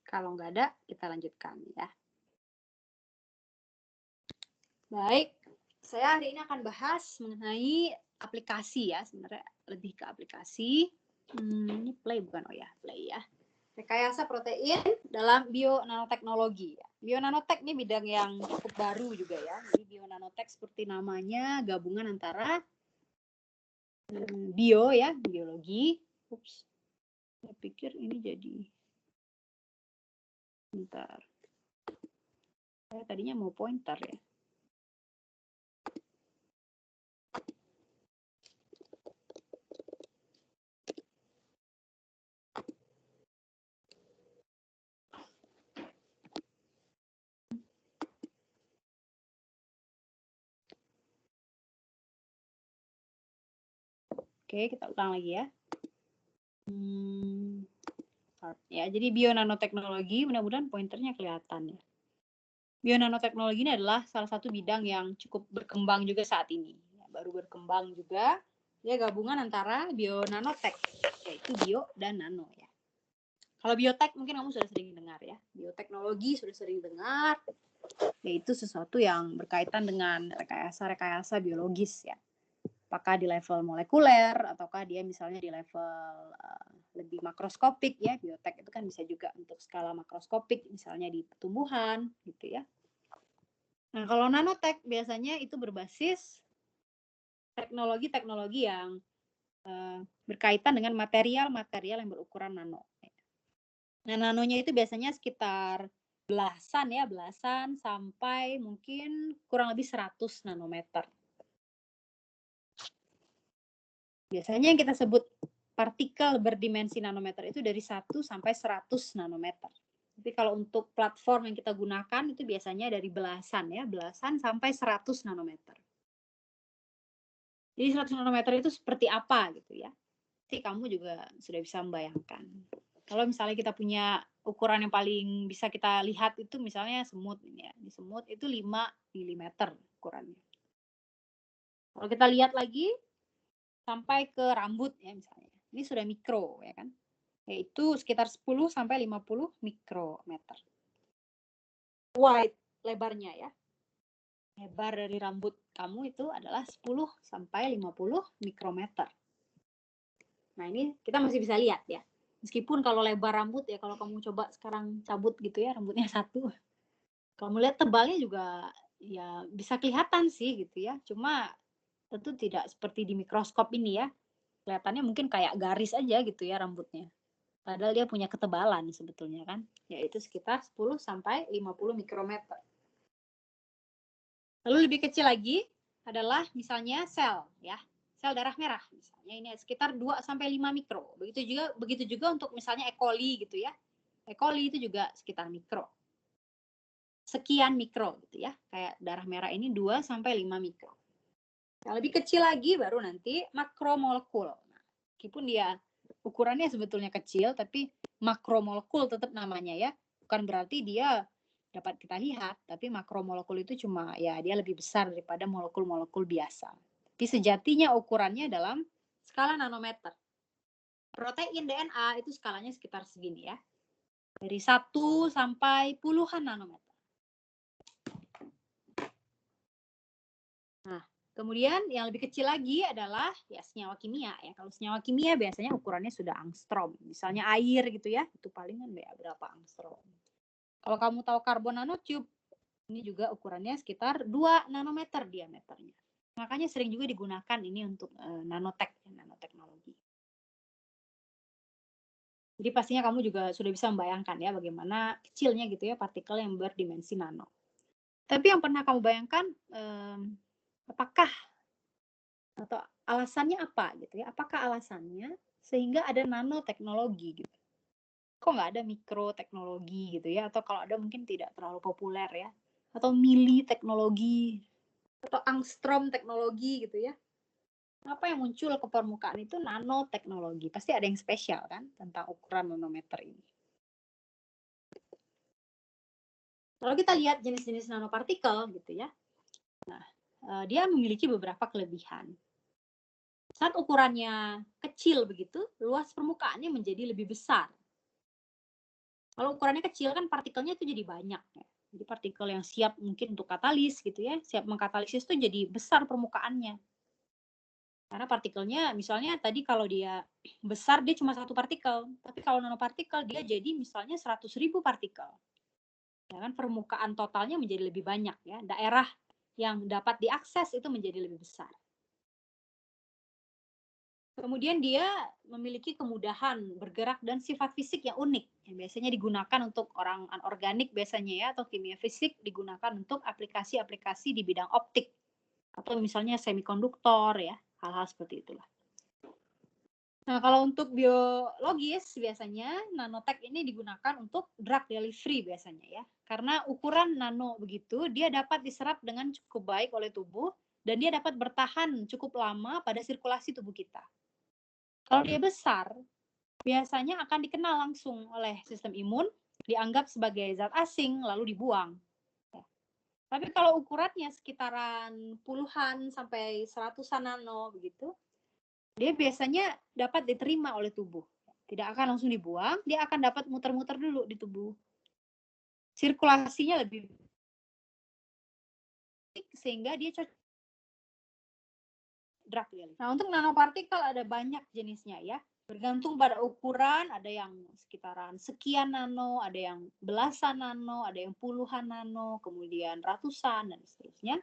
Kalau nggak ada, kita lanjutkan ya. Baik, saya hari ini akan bahas mengenai aplikasi ya, sebenarnya lebih ke aplikasi. Ini play bukan? Oh ya, play ya. Rekayasa protein dalam bionanoteknologi. Bionanotek ini bidang yang cukup baru juga ya. Jadi bionanotek seperti namanya gabungan antara bio ya, biologi. Ups, saya pikir ini jadi. Bentar. Saya tadinya mau pointer ya. Oke, kita ulang lagi ya. Ya, jadi bionanoteknologi, mudah-mudahan pointernya kelihatan ya. Bionanoteknologi ini adalah salah satu bidang yang cukup berkembang juga saat ini. Ya, baru berkembang juga, dia gabungan antara bionanotek, yaitu bio dan nano ya. Kalau biotek mungkin kamu sudah sering dengar ya. Bioteknologi sudah sering dengar, yaitu sesuatu yang berkaitan dengan rekayasa-rekayasa biologis ya. Apakah di level molekuler ataukah dia misalnya di level lebih makroskopik ya. Biotek itu kan bisa juga untuk skala makroskopik, misalnya di tumbuhan gitu ya. Nah, kalau nanotek biasanya itu berbasis teknologi-teknologi yang berkaitan dengan material-material yang berukuran nano. Nah, nanonya itu biasanya sekitar belasan sampai mungkin kurang lebih 100 nanometer. Biasanya yang kita sebut partikel berdimensi nanometer itu dari 1 sampai 100 nanometer. Tapi kalau untuk platform yang kita gunakan itu biasanya dari belasan sampai 100 nanometer. Jadi 100 nanometer itu seperti apa gitu ya. Jadi kamu juga sudah bisa membayangkan. Kalau misalnya kita punya ukuran yang paling bisa kita lihat itu misalnya semut ya. Di semut itu 5 mm ukurannya. Kalau kita lihat lagi sampai ke rambut ya misalnya. Ini sudah mikro ya kan. Yaitu sekitar 10 sampai 50 mikrometer. Wide lebarnya ya. Lebar dari rambut kamu itu adalah 10 sampai 50 mikrometer. Nah, ini kita masih bisa lihat ya. Meskipun kalau lebar rambut ya, kalau kamu coba sekarang cabut gitu ya rambutnya satu. Kamu lihat tebalnya juga ya bisa kelihatan sih gitu ya. Cuma tentu tidak seperti di mikroskop ini ya. Kelihatannya mungkin kayak garis aja gitu ya rambutnya. Padahal dia punya ketebalan sebetulnya kan, yaitu sekitar 10 sampai 50 mikrometer. Lalu lebih kecil lagi adalah misalnya sel ya. Sel darah merah misalnya ini sekitar 2 sampai 5 mikro. Begitu juga untuk misalnya E. coli gitu ya. E. coli itu juga sekitar mikro. Sekian mikro gitu ya. Kayak darah merah ini 2 sampai 5 mikro. Yang lebih kecil lagi baru nanti makromolekul. Nah, meskipun dia ukurannya sebetulnya kecil, tapi makromolekul tetap namanya ya. Bukan berarti dia dapat kita lihat, tapi makromolekul itu cuma ya dia lebih besar daripada molekul-molekul biasa. Tapi sejatinya ukurannya dalam skala nanometer. Protein DNA itu skalanya sekitar segini ya. Dari 1 sampai puluhan nanometer. Nah, kemudian yang lebih kecil lagi adalah ya senyawa kimia ya. Kalau senyawa kimia biasanya ukurannya sudah angstrom. Misalnya air gitu ya, itu palingan ya berapa angstrom. Kalau kamu tahu karbon nanotube, ini juga ukurannya sekitar 2 nanometer diameternya. Makanya sering juga digunakan ini untuk nanoteknologi. Jadi pastinya kamu juga sudah bisa membayangkan ya bagaimana kecilnya gitu ya partikel yang berdimensi nano. Tapi yang pernah kamu bayangkan, apakah atau alasannya apa gitu ya? Apakah alasannya sehingga ada nanoteknologi gitu? Kok nggak ada mikroteknologi gitu ya? Atau kalau ada mungkin tidak terlalu populer ya? Atau militeknologi atau angstrom teknologi gitu ya? Apa yang muncul ke permukaan itu nanoteknologi? Pasti ada yang spesial kan tentang ukuran nanometer ini. Kalau kita lihat jenis-jenis nanopartikel gitu ya, nah dia memiliki beberapa kelebihan. Saat ukurannya kecil begitu, luas permukaannya menjadi lebih besar. Kalau ukurannya kecil kan partikelnya itu jadi banyak ya. Jadi partikel yang siap mungkin untuk katalis gitu ya, siap mengkatalisis itu jadi besar permukaannya. Karena partikelnya misalnya tadi kalau dia besar dia cuma 1 partikel, tapi kalau nanopartikel dia jadi misalnya 100.000 partikel. Ya kan permukaan totalnya menjadi lebih banyak ya, daerah yang dapat diakses itu menjadi lebih besar. Kemudian dia memiliki kemudahan bergerak dan sifat fisik yang unik, yang biasanya digunakan untuk orang anorganik biasanya ya, atau kimia fisik digunakan untuk aplikasi-aplikasi di bidang optik, atau misalnya semikonduktor ya, hal-hal seperti itulah. Nah, kalau untuk biologis biasanya nanotek ini digunakan untuk drug delivery biasanya ya. Karena ukuran nano begitu, dia dapat diserap dengan cukup baik oleh tubuh dan dia dapat bertahan cukup lama pada sirkulasi tubuh kita. Kalau dia besar, biasanya akan dikenal langsung oleh sistem imun, dianggap sebagai zat asing lalu dibuang. Tapi kalau ukurannya sekitaran puluhan sampai 100-an nano begitu, dia biasanya dapat diterima oleh tubuh. Tidak akan langsung dibuang, dia akan dapat muter-muter dulu di tubuh. Sirkulasinya lebih baik sehingga dia cocok drug delivery. Nah, untuk nanopartikel ada banyak jenisnya ya. Bergantung pada ukuran, ada yang sekitaran sekian nano, ada yang belasan nano, ada yang puluhan nano, kemudian ratusan dan seterusnya.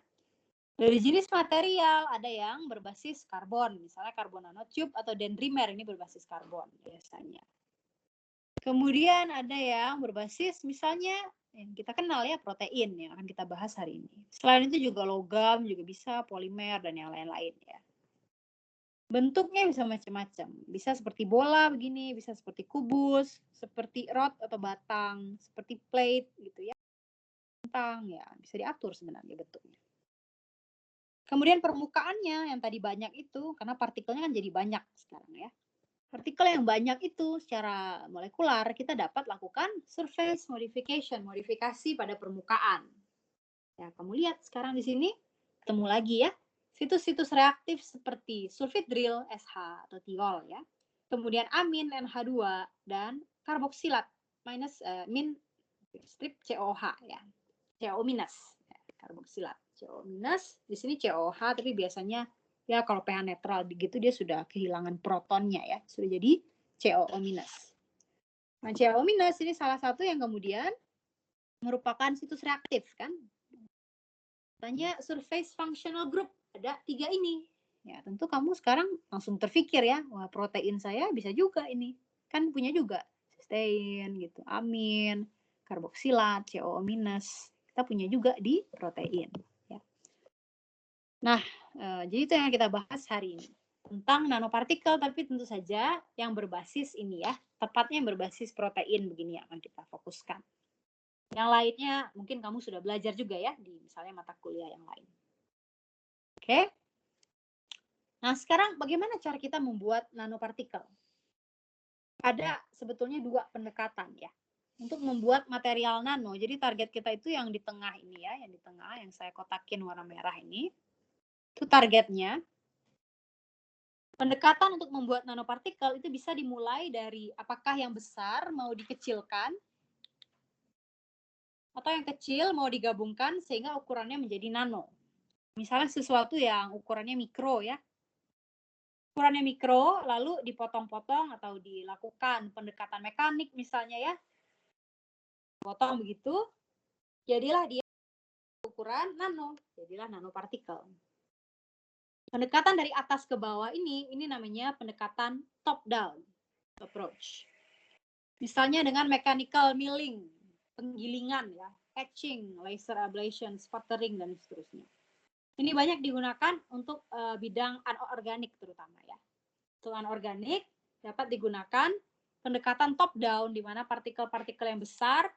Dari jenis material ada yang berbasis karbon, misalnya karbon nanotube atau dendrimer ini berbasis karbon biasanya. Kemudian ada yang berbasis misalnya yang kita kenal ya protein yang akan kita bahas hari ini. Selain itu juga logam juga bisa, polimer dan yang lain-lain ya. Bentuknya bisa macam-macam. Bisa seperti bola begini, bisa seperti kubus, seperti rod atau batang, seperti plate gitu ya. Bentang ya, bisa diatur sebenarnya bentuknya. Kemudian permukaannya yang tadi banyak itu, karena partikelnya kan jadi banyak sekarang ya. Partikel yang banyak itu secara molekular kita dapat lakukan surface modification, modifikasi pada permukaan. Ya, kamu lihat sekarang di sini ketemu lagi ya situs-situs reaktif seperti sulfidril SH atau tiol ya. Kemudian amin NH2 dan karboksilat min strip COH ya. CO minus ya, karboksilat. CO minus di sini COH tapi biasanya ya kalau pH netral begitu dia sudah kehilangan protonnya ya, sudah jadi COO minus. Nah, COO minus ini salah satu yang kemudian merupakan situs reaktif kan. Tanya surface functional group, ada 3 ini. Ya, tentu kamu sekarang langsung terpikir ya, wah protein saya bisa juga ini. Kan punya juga sistein gitu, amin, karboksilat, COO minus. Kita punya juga di protein. Ya. Nah, jadi itu yang kita bahas hari ini tentang nanopartikel, tapi tentu saja yang berbasis ini ya, tepatnya yang berbasis protein begini yang akan kita fokuskan. Yang lainnya mungkin kamu sudah belajar juga ya di misalnya mata kuliah yang lain. Oke. Nah, sekarang bagaimana cara kita membuat nanopartikel? Ada sebetulnya dua pendekatan ya untuk membuat material nano. Jadi target kita itu yang di tengah ini ya, yang di tengah yang saya kotakin warna merah ini. Itu targetnya. Pendekatan untuk membuat nanopartikel itu bisa dimulai dari apakah yang besar mau dikecilkan atau yang kecil mau digabungkan sehingga ukurannya menjadi nano. Misalnya sesuatu yang ukurannya mikro ya. Ukurannya mikro lalu dipotong-potong atau dilakukan pendekatan mekanik misalnya ya. Potong begitu, jadilah dia ukuran nano, jadilah nanopartikel. Pendekatan dari atas ke bawah ini namanya pendekatan top down approach. Misalnya dengan mechanical milling, penggilingan ya, etching, laser ablation, sputtering dan seterusnya. Ini banyak digunakan untuk bidang anorganik terutama ya. Untuk anorganik dapat digunakan pendekatan top down di mana partikel-partikel yang besar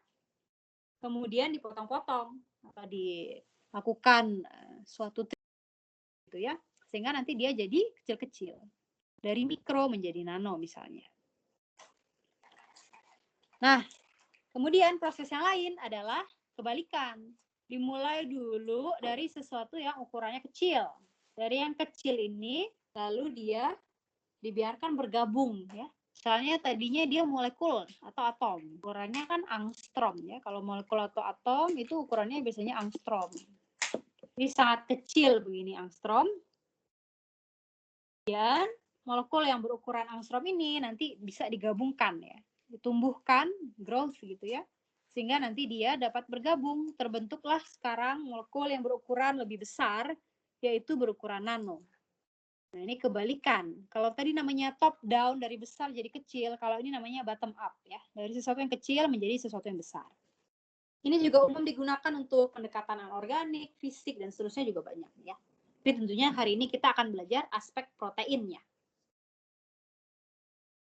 kemudian dipotong-potong atau dilakukan suatu gitu ya, sehingga nanti dia jadi kecil-kecil dari mikro menjadi nano misalnya. Nah, kemudian proses yang lain adalah kebalikan. Dimulai dulu dari sesuatu yang ukurannya kecil. Dari yang kecil ini lalu dia dibiarkan bergabung ya. Misalnya tadinya dia molekul atau atom. Ukurannya kan angstrom ya. Kalau molekul atau atom itu ukurannya biasanya angstrom. Jadi sangat kecil begini angstrom. Dan molekul yang berukuran angstrom ini nanti bisa digabungkan ya. Ditumbuhkan, growth gitu ya. Sehingga nanti dia dapat bergabung. Terbentuklah sekarang molekul yang berukuran lebih besar, yaitu berukuran nano. Nah, ini kebalikan. Kalau tadi namanya top down, dari besar jadi kecil. Kalau ini namanya bottom up ya. Dari sesuatu yang kecil menjadi sesuatu yang besar. Ini juga umum digunakan untuk pendekatan anorganik, fisik, dan seterusnya juga banyak ya. Tapi tentunya hari ini kita akan belajar aspek proteinnya.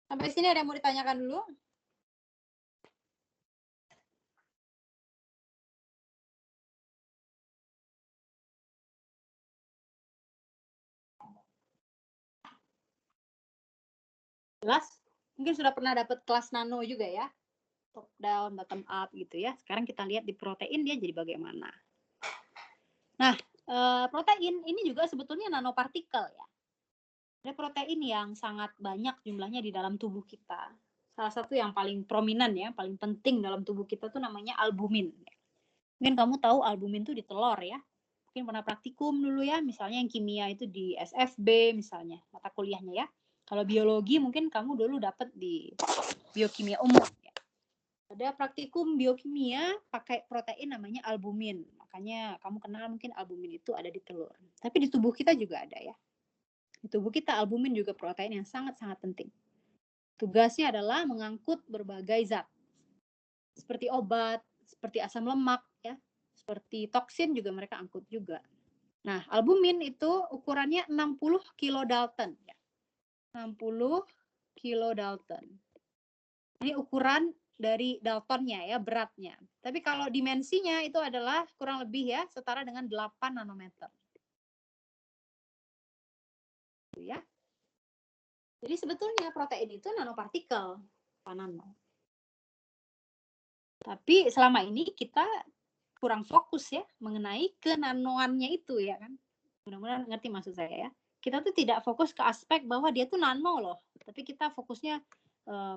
Sampai sini ada yang mau ditanyakan dulu? Jelas? Mungkin sudah pernah dapat kelas nano juga ya. Top down, bottom up gitu ya. Sekarang kita lihat di protein dia jadi bagaimana. Nah, protein ini juga sebetulnya nanopartikel ya. Ada protein yang sangat banyak jumlahnya di dalam tubuh kita. Salah satu yang paling prominent ya, paling penting dalam tubuh kita tuh namanya albumin. Mungkin kamu tahu albumin tuh di telur ya. Mungkin pernah praktikum dulu ya, misalnya yang kimia itu di SFB misalnya, mata kuliahnya ya. Kalau biologi mungkin kamu dulu dapat di biokimia umum ya. Ada praktikum biokimia pakai protein namanya albumin. Makanya kamu kenal mungkin albumin itu ada di telur. Tapi di tubuh kita juga ada ya. Di tubuh kita albumin juga protein yang sangat-sangat penting. Tugasnya adalah mengangkut berbagai zat. Seperti obat, seperti asam lemak ya. Seperti toksin juga mereka angkut juga. Nah, albumin itu ukurannya 60 kilodalton ya. 60 kilodalton. Ini ukuran dari daltonnya ya, beratnya. Tapi kalau dimensinya itu adalah kurang lebih ya setara dengan 8 nanometer. Ya. Jadi sebetulnya protein itu nanopartikel, nano. Tapi selama ini kita kurang fokus ya mengenai kenanoannya itu ya kan. Mudah-mudahan ngerti maksud saya ya. Kita tuh tidak fokus ke aspek bahwa dia tuh nano loh. Tapi kita fokusnya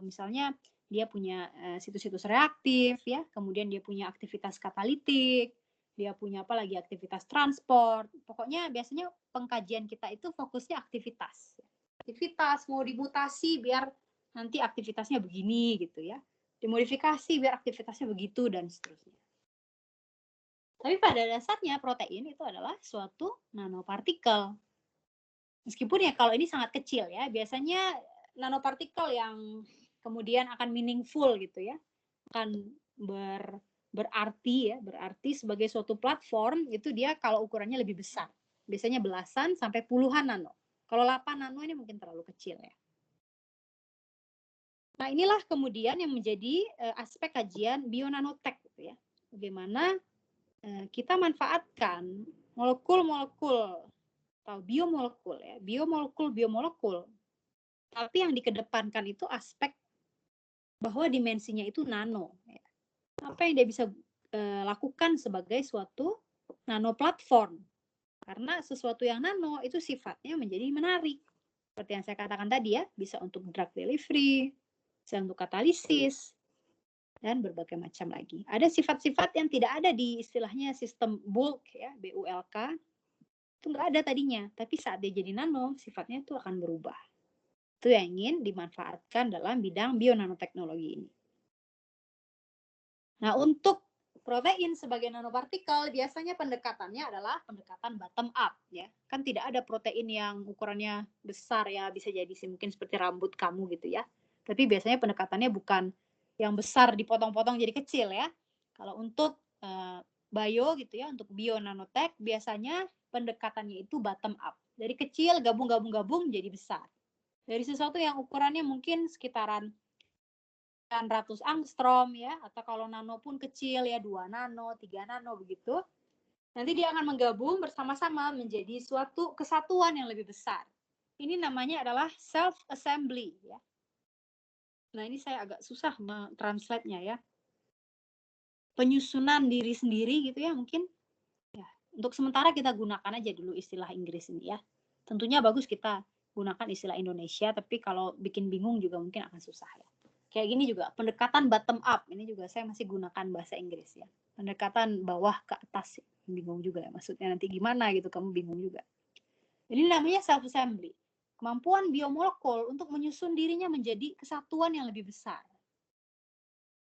misalnya dia punya situs-situs reaktif ya, kemudian dia punya aktivitas katalitik, dia punya apa lagi aktivitas transport. Pokoknya biasanya pengkajian kita itu fokusnya aktivitas. Aktivitas mau dimutasi biar nanti aktivitasnya begini gitu ya. Dimodifikasi biar aktivitasnya begitu dan seterusnya. Tapi pada dasarnya protein itu adalah suatu nanopartikel. Meskipun ya kalau ini sangat kecil ya, biasanya nanopartikel yang kemudian akan meaningful gitu ya, akan berarti sebagai suatu platform itu dia kalau ukurannya lebih besar. Biasanya belasan sampai puluhan nano. Kalau 8 nano ini mungkin terlalu kecil ya. Nah, inilah kemudian yang menjadi aspek kajian bionanotek gitu ya. Bagaimana kita manfaatkan molekul-molekul atau biomolekul ya, biomolekul. Tapi yang dikedepankan itu aspek bahwa dimensinya itu nano. Ya. Apa yang dia bisa lakukan sebagai suatu nano platform. Karena sesuatu yang nano itu sifatnya menjadi menarik. Seperti yang saya katakan tadi ya, bisa untuk drug delivery, bisa untuk katalisis, dan berbagai macam lagi. Ada sifat-sifat yang tidak ada di istilahnya sistem bulk ya, BULK. Itu nggak ada tadinya, tapi saat dia jadi nano, sifatnya itu akan berubah. Itu yang ingin dimanfaatkan dalam bidang bionanoteknologi ini. Nah, untuk protein sebagai nanopartikel, biasanya pendekatannya adalah pendekatan bottom up ya. Kan tidak ada protein yang ukurannya besar ya, bisa jadi mungkin seperti rambut kamu gitu ya. Tapi biasanya pendekatannya bukan yang besar dipotong-potong jadi kecil ya. Kalau untuk bio gitu ya, untuk bio nanotek biasanya pendekatannya itu bottom up. Dari kecil gabung jadi besar. Dari sesuatu yang ukurannya mungkin sekitaran ratus angstrom ya, atau kalau nano pun kecil ya 2 nano, 3 nano begitu. Nanti dia akan menggabung bersama-sama menjadi suatu kesatuan yang lebih besar. Ini namanya adalah self assembly ya. Nah, ini saya agak susah mentranslate-nya ya. Penyusunan diri sendiri gitu ya mungkin. Ya, untuk sementara kita gunakan aja dulu istilah Inggris ini ya. Tentunya bagus kita gunakan istilah Indonesia, tapi kalau bikin bingung juga mungkin akan susah ya. Kayak gini juga, pendekatan bottom up. Ini juga saya masih gunakan bahasa Inggris ya. Pendekatan bawah ke atas. Bingung juga ya, maksudnya nanti gimana gitu, kamu bingung juga. Ini namanya self-assembly. Kemampuan biomolekul untuk menyusun dirinya menjadi kesatuan yang lebih besar.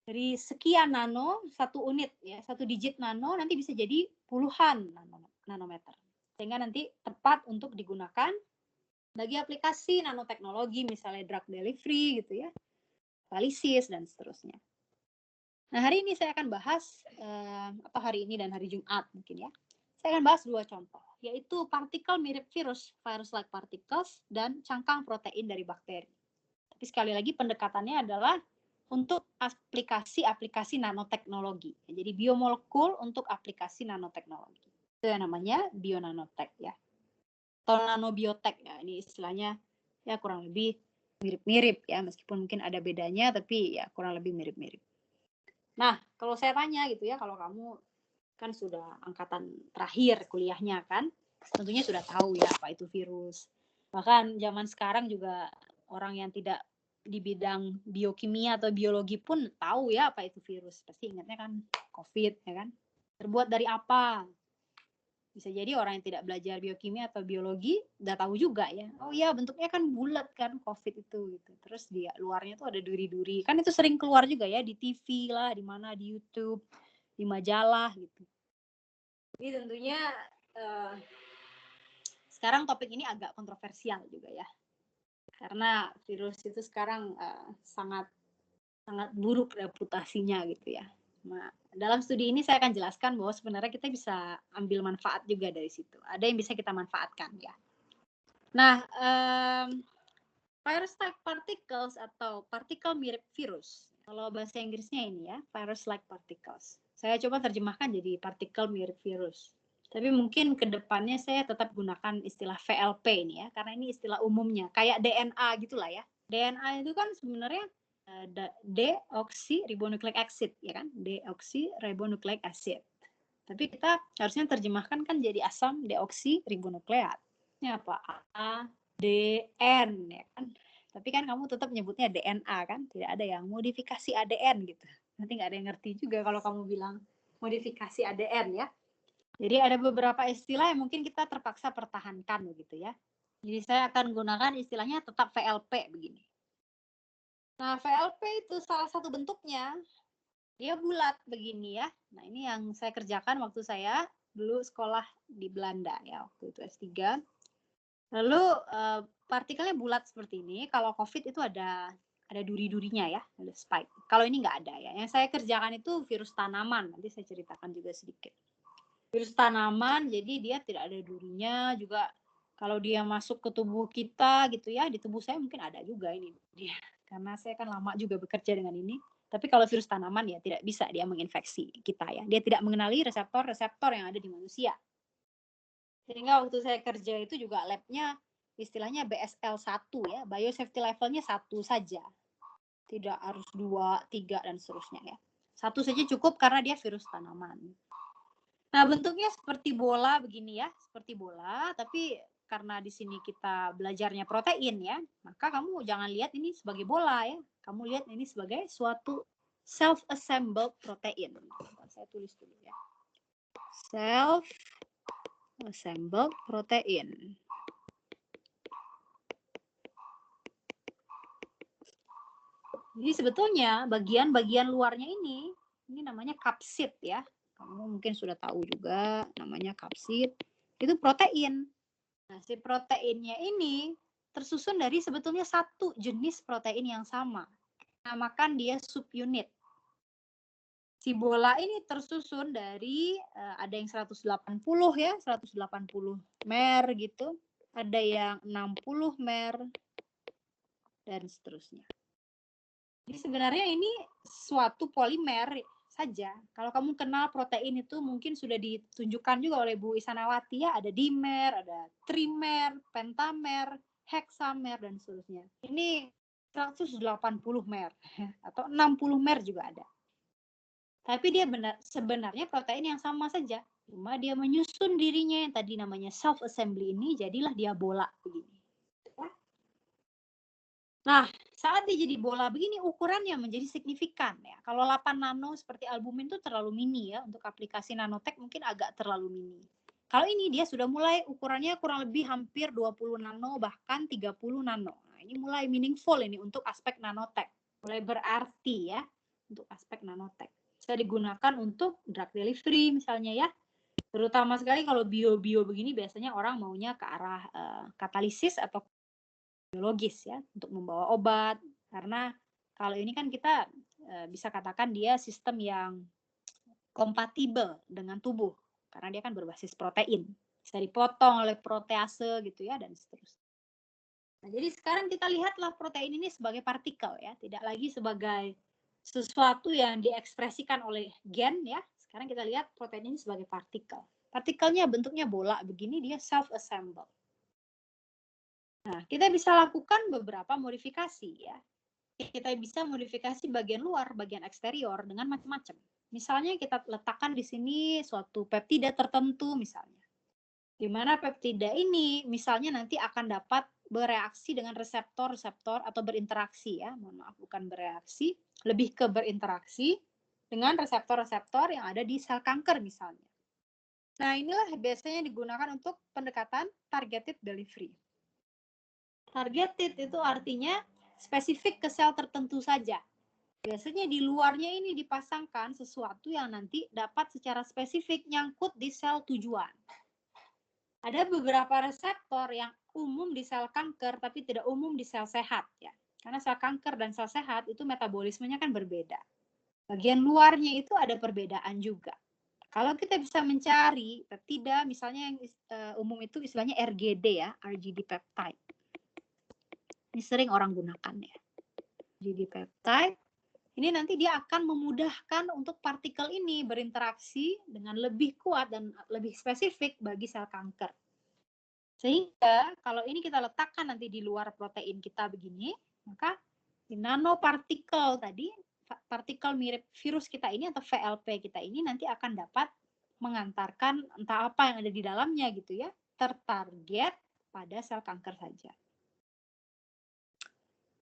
Dari sekian nano, satu unit ya, satu digit nano, nanti bisa jadi puluhan nanometer. Sehingga nanti tepat untuk digunakan bagi aplikasi nanoteknologi, misalnya drug delivery gitu ya, analisis, dan seterusnya. Nah, hari ini saya akan bahas, atau hari ini dan hari Jumat mungkin ya, saya akan bahas 2 contoh, yaitu partikel mirip virus-like particles, dan cangkang protein dari bakteri. Tapi sekali lagi pendekatannya adalah untuk aplikasi-aplikasi nanoteknologi. Jadi biomolekul untuk aplikasi nanoteknologi. Itu yang namanya bionanotek ya. Atau nanobiotek ya, ini istilahnya ya kurang lebih mirip-mirip ya, meskipun mungkin ada bedanya, tapi ya kurang lebih mirip-mirip. Nah, kalau saya tanya gitu ya, kalau kamu kan sudah angkatan terakhir kuliahnya kan, tentunya sudah tahu ya apa itu virus. Bahkan zaman sekarang juga orang yang tidak di bidang biokimia atau biologi pun tahu ya apa itu virus. Pasti ingatnya kan COVID ya kan. Terbuat dari apa? Bisa jadi orang yang tidak belajar biokimia atau biologi udah tahu juga ya. Oh iya, bentuknya kan bulat kan COVID itu gitu. Terus di luarnya tuh ada duri-duri. Kan itu sering keluar juga ya di TV lah, di mana di YouTube, di majalah gitu. Jadi tentunya sekarang topik ini agak kontroversial juga ya. Karena virus itu sekarang sangat buruk reputasinya gitu ya. Nah, dalam studi ini saya akan jelaskan bahwa sebenarnya kita bisa ambil manfaat juga dari situ. Ada yang bisa kita manfaatkan ya. Nah, virus-like particles atau partikel mirip virus. Kalau bahasa Inggrisnya ini ya, virus-like particles. Saya coba terjemahkan jadi partikel mirip virus. Tapi mungkin ke depannya saya tetap gunakan istilah VLP ini ya, karena ini istilah umumnya. Kayak DNA gitulah ya. DNA itu kan sebenarnya deoksiribonucleic acid ya kan, deoksiribonucleic acid. Tapi kita harusnya terjemahkan kan jadi asam deoksiribonukleat. Ini apa? ADN ya kan. Tapi kan kamu tetap nyebutnya DNA kan, tidak ada yang modifikasi ADN gitu. Nanti nggak ada yang ngerti juga kalau kamu bilang modifikasi ADN ya. Jadi ada beberapa istilah yang mungkin kita terpaksa pertahankan gitu ya. Jadi saya akan gunakan istilahnya tetap VLP begini. Nah, VLP itu salah satu bentuknya, dia bulat begini ya. Nah, ini yang saya kerjakan waktu saya dulu sekolah di Belanda ya, waktu itu S3. Lalu partikelnya bulat seperti ini. Kalau COVID itu ada ada duri-durinya ya, ada spike. Kalau ini nggak ada ya. Yang saya kerjakan itu virus tanaman. Nanti saya ceritakan juga sedikit. Virus tanaman, jadi dia tidak ada durinya juga. Kalau dia masuk ke tubuh kita gitu ya, di tubuh saya mungkin ada juga ini dia. Karena saya kan lama juga bekerja dengan ini. Tapi kalau virus tanaman ya tidak bisa dia menginfeksi kita ya. Dia tidak mengenali reseptor-reseptor yang ada di manusia. Sehingga waktu saya kerja itu juga labnya istilahnya BSL 1 ya, biosafety levelnya 1 saja. Tidak harus 2, 3 dan seterusnya ya. 1 saja cukup karena dia virus tanaman. Nah, bentuknya seperti bola begini ya, seperti bola, tapi karena di sini kita belajarnya protein ya, maka kamu jangan lihat ini sebagai bola ya. Kamu lihat ini sebagai suatu self-assembled protein. Saya tulis dulu ya. Self-assembled protein. Jadi sebetulnya bagian-bagian luarnya ini namanya kapsid ya. Kamu mungkin sudah tahu juga namanya kapsid. Itu protein. Nah, si proteinnya ini tersusun dari sebetulnya satu jenis protein yang sama. Namakan dia subunit. Si bola ini tersusun dari ada yang 180 ya, 180 mer gitu. Ada yang 60 mer dan seterusnya. Jadi sebenarnya ini suatu polimer saja. Kalau kamu kenal protein itu mungkin sudah ditunjukkan juga oleh Bu Isanawati ya, ada dimer, ada trimer, pentamer, heksamer dan seterusnya. Ini 180 mer atau 60 mer juga ada. Tapi dia sebenarnya protein yang sama saja. Cuma dia menyusun dirinya yang tadi namanya self assembly ini jadilah dia bola begini. Nah, saat dia jadi bola begini ukurannya menjadi signifikan ya. Kalau 8 nano seperti albumin itu terlalu mini ya, untuk aplikasi nanotech mungkin agak terlalu mini. Kalau ini dia sudah mulai ukurannya kurang lebih hampir 20 nano bahkan 30 nano. Nah, ini mulai meaningful ini untuk aspek nanotech. Mulai berarti ya untuk aspek nanotech. Bisa digunakan untuk drug delivery misalnya ya. Terutama sekali kalau bio-bio begini biasanya orang maunya ke arah katalisis atau biologis ya untuk membawa obat, karena kalau ini kan kita bisa katakan dia sistem yang kompatibel dengan tubuh karena dia kan berbasis protein, bisa dipotong oleh protease gitu ya dan seterusnya. Nah, jadi sekarang kita lihatlah protein ini sebagai partikel ya, tidak lagi sebagai sesuatu yang diekspresikan oleh gen ya. Sekarang kita lihat protein ini sebagai partikel. Partikelnya bentuknya bola begini, dia self assemble. Nah, kita bisa lakukan beberapa modifikasi ya. Kita bisa modifikasi bagian luar, bagian eksterior dengan macam-macam. Misalnya kita letakkan di sini suatu peptida tertentu misalnya. Di mana peptida ini misalnya nanti akan dapat bereaksi dengan reseptor-reseptor atau berinteraksi ya. Mohon maaf, bukan bereaksi, lebih ke berinteraksi dengan reseptor-reseptor yang ada di sel kanker misalnya. Nah, inilah biasanya digunakan untuk pendekatan targeted delivery. Targeted itu artinya spesifik ke sel tertentu saja. Biasanya di luarnya ini dipasangkan sesuatu yang nanti dapat secara spesifik nyangkut di sel tujuan. Ada beberapa reseptor yang umum di sel kanker tapi tidak umum di sel sehat ya. Karena sel kanker dan sel sehat itu metabolismenya kan berbeda. Bagian luarnya itu ada perbedaan juga. Kalau kita bisa mencari peptida misalnya yang umum itu istilahnya RGD ya, RGD peptide. Ini sering orang gunakan ya. Jadi peptide, ini nanti dia akan memudahkan untuk partikel ini berinteraksi dengan lebih kuat dan lebih spesifik bagi sel kanker. Sehingga kalau ini kita letakkan nanti di luar protein kita begini, maka di nanopartikel tadi, partikel mirip virus kita ini atau VLP kita ini nanti akan dapat mengantarkan entah apa yang ada di dalamnya gitu ya, tertarget pada sel kanker saja.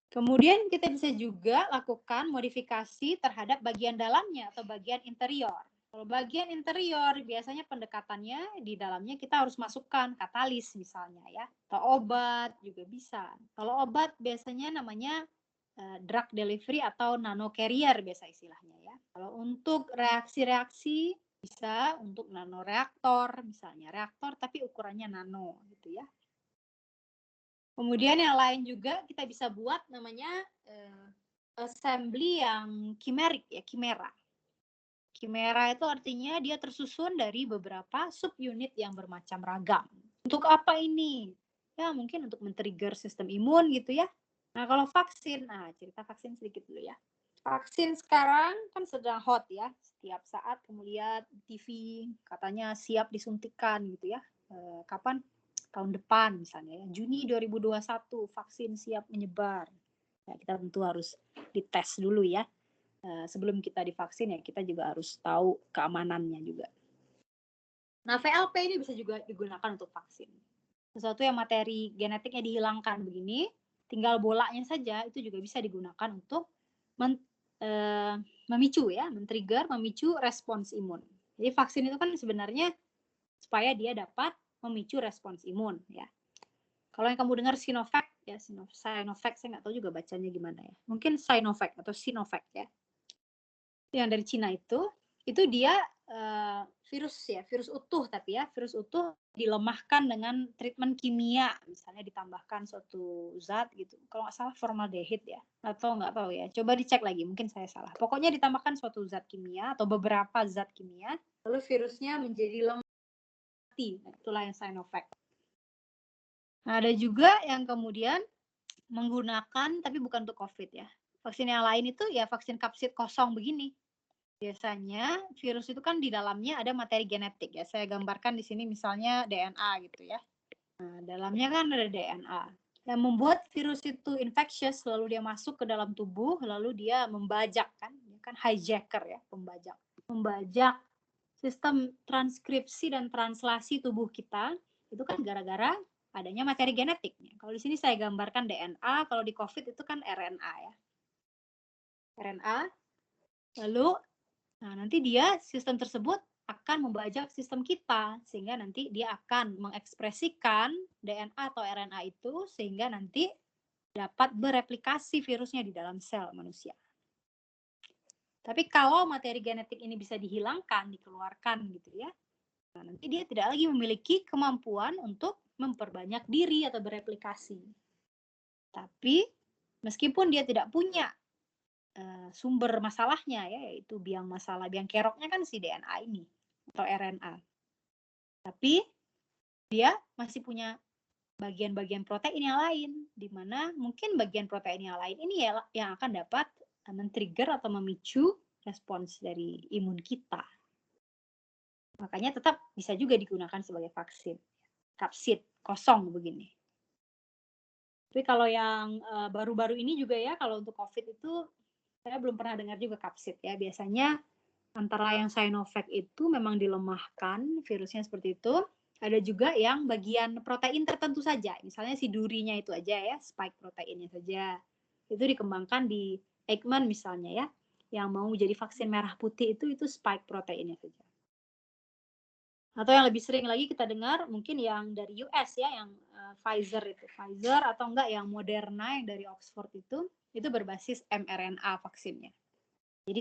Kemudian kita bisa juga lakukan modifikasi terhadap bagian dalamnya atau bagian interior. Kalau bagian interior biasanya pendekatannya di dalamnya kita harus masukkan katalis misalnya ya, atau obat juga bisa. Kalau obat biasanya namanya drug delivery atau nanocarrier biasa istilahnya ya. Kalau untuk reaksi-reaksi bisa untuk nanoreaktor misalnya, reaktor tapi ukurannya nano gitu ya. Kemudian yang lain juga kita bisa buat namanya assembly yang chimerik ya, chimera. Chimera itu artinya dia tersusun dari beberapa subunit yang bermacam ragam. Untuk apa ini? Ya mungkin untuk men-trigger sistem imun gitu ya. Nah kalau vaksin, cerita vaksin sedikit dulu ya. Vaksin sekarang kan sedang hot ya. Setiap saat kemudian TV katanya siap disuntikan gitu ya. Kapan? Tahun depan misalnya ya. Juni 2021 vaksin siap menyebar. Ya, kita tentu harus dites dulu ya. Sebelum kita divaksin ya kita juga harus tahu keamanannya juga. Nah VLP ini bisa juga digunakan untuk vaksin. Sesuatu yang materi genetiknya dihilangkan begini, tinggal bolanya saja itu juga bisa digunakan untuk memicu ya, men-trigger, memicu respons imun. Jadi vaksin itu kan sebenarnya supaya dia dapat memicu respons imun ya. Kalau yang kamu dengar Sinovac ya, Sinovac saya nggak tahu juga bacanya gimana ya. Mungkin Sinovac atau Sinovac ya. Yang dari Cina itu dia virus utuh tapi ya, virus utuh dilemahkan dengan treatment kimia, misalnya ditambahkan suatu zat gitu. Kalau nggak salah formaldehid ya, atau nggak tahu ya. Coba dicek lagi, mungkin saya salah. Pokoknya ditambahkan suatu zat kimia atau beberapa zat kimia, lalu virusnya menjadi lemah. Nah, itulah yang Sinovac. Nah, ada juga yang kemudian menggunakan, tapi bukan untuk COVID ya. Vaksin yang lain itu ya vaksin kapsid kosong begini. Biasanya virus itu kan di dalamnya ada materi genetik ya. Saya gambarkan di sini misalnya DNA gitu ya. Nah, dalamnya kan ada DNA. Yang membuat virus itu infectious, lalu dia masuk ke dalam tubuh, lalu dia membajak kan. Dia kan hijacker ya, pembajak. Membajak sistem transkripsi dan translasi tubuh kita, itu kan gara-gara adanya materi genetiknya. Kalau di sini saya gambarkan DNA, kalau di COVID itu kan RNA ya. RNA, lalu nanti dia sistem tersebut akan membajak sistem kita sehingga nanti dia akan mengekspresikan DNA atau RNA itu sehingga nanti dapat bereplikasi virusnya di dalam sel manusia. Tapi kalau materi genetik ini bisa dihilangkan, dikeluarkan gitu ya, nanti dia tidak lagi memiliki kemampuan untuk memperbanyak diri atau bereplikasi. Tapi meskipun dia tidak punya sumber masalahnya ya, yaitu biang keroknya kan si DNA ini atau RNA. Tapi dia masih punya bagian-bagian protein yang lain, di mana mungkin bagian protein yang lain ini ya yang akan dapat men-trigger atau memicu respons dari imun kita. Makanya tetap bisa juga digunakan sebagai vaksin. Kapsid kosong begini. Tapi kalau yang baru-baru ini juga ya, kalau untuk COVID itu saya belum pernah dengar juga kapsid ya. Biasanya antara yang Sinovac itu memang dilemahkan virusnya seperti itu. Ada juga yang bagian protein tertentu saja. Misalnya si durinya itu aja ya, spike proteinnya saja. Itu dikembangkan di Eijkman misalnya ya. Yang mau jadi vaksin merah putih itu spike proteinnya saja. Atau yang lebih sering lagi kita dengar mungkin yang dari US ya, yang Pfizer atau enggak yang Moderna yang dari Oxford itu berbasis mRNA vaksinnya. Jadi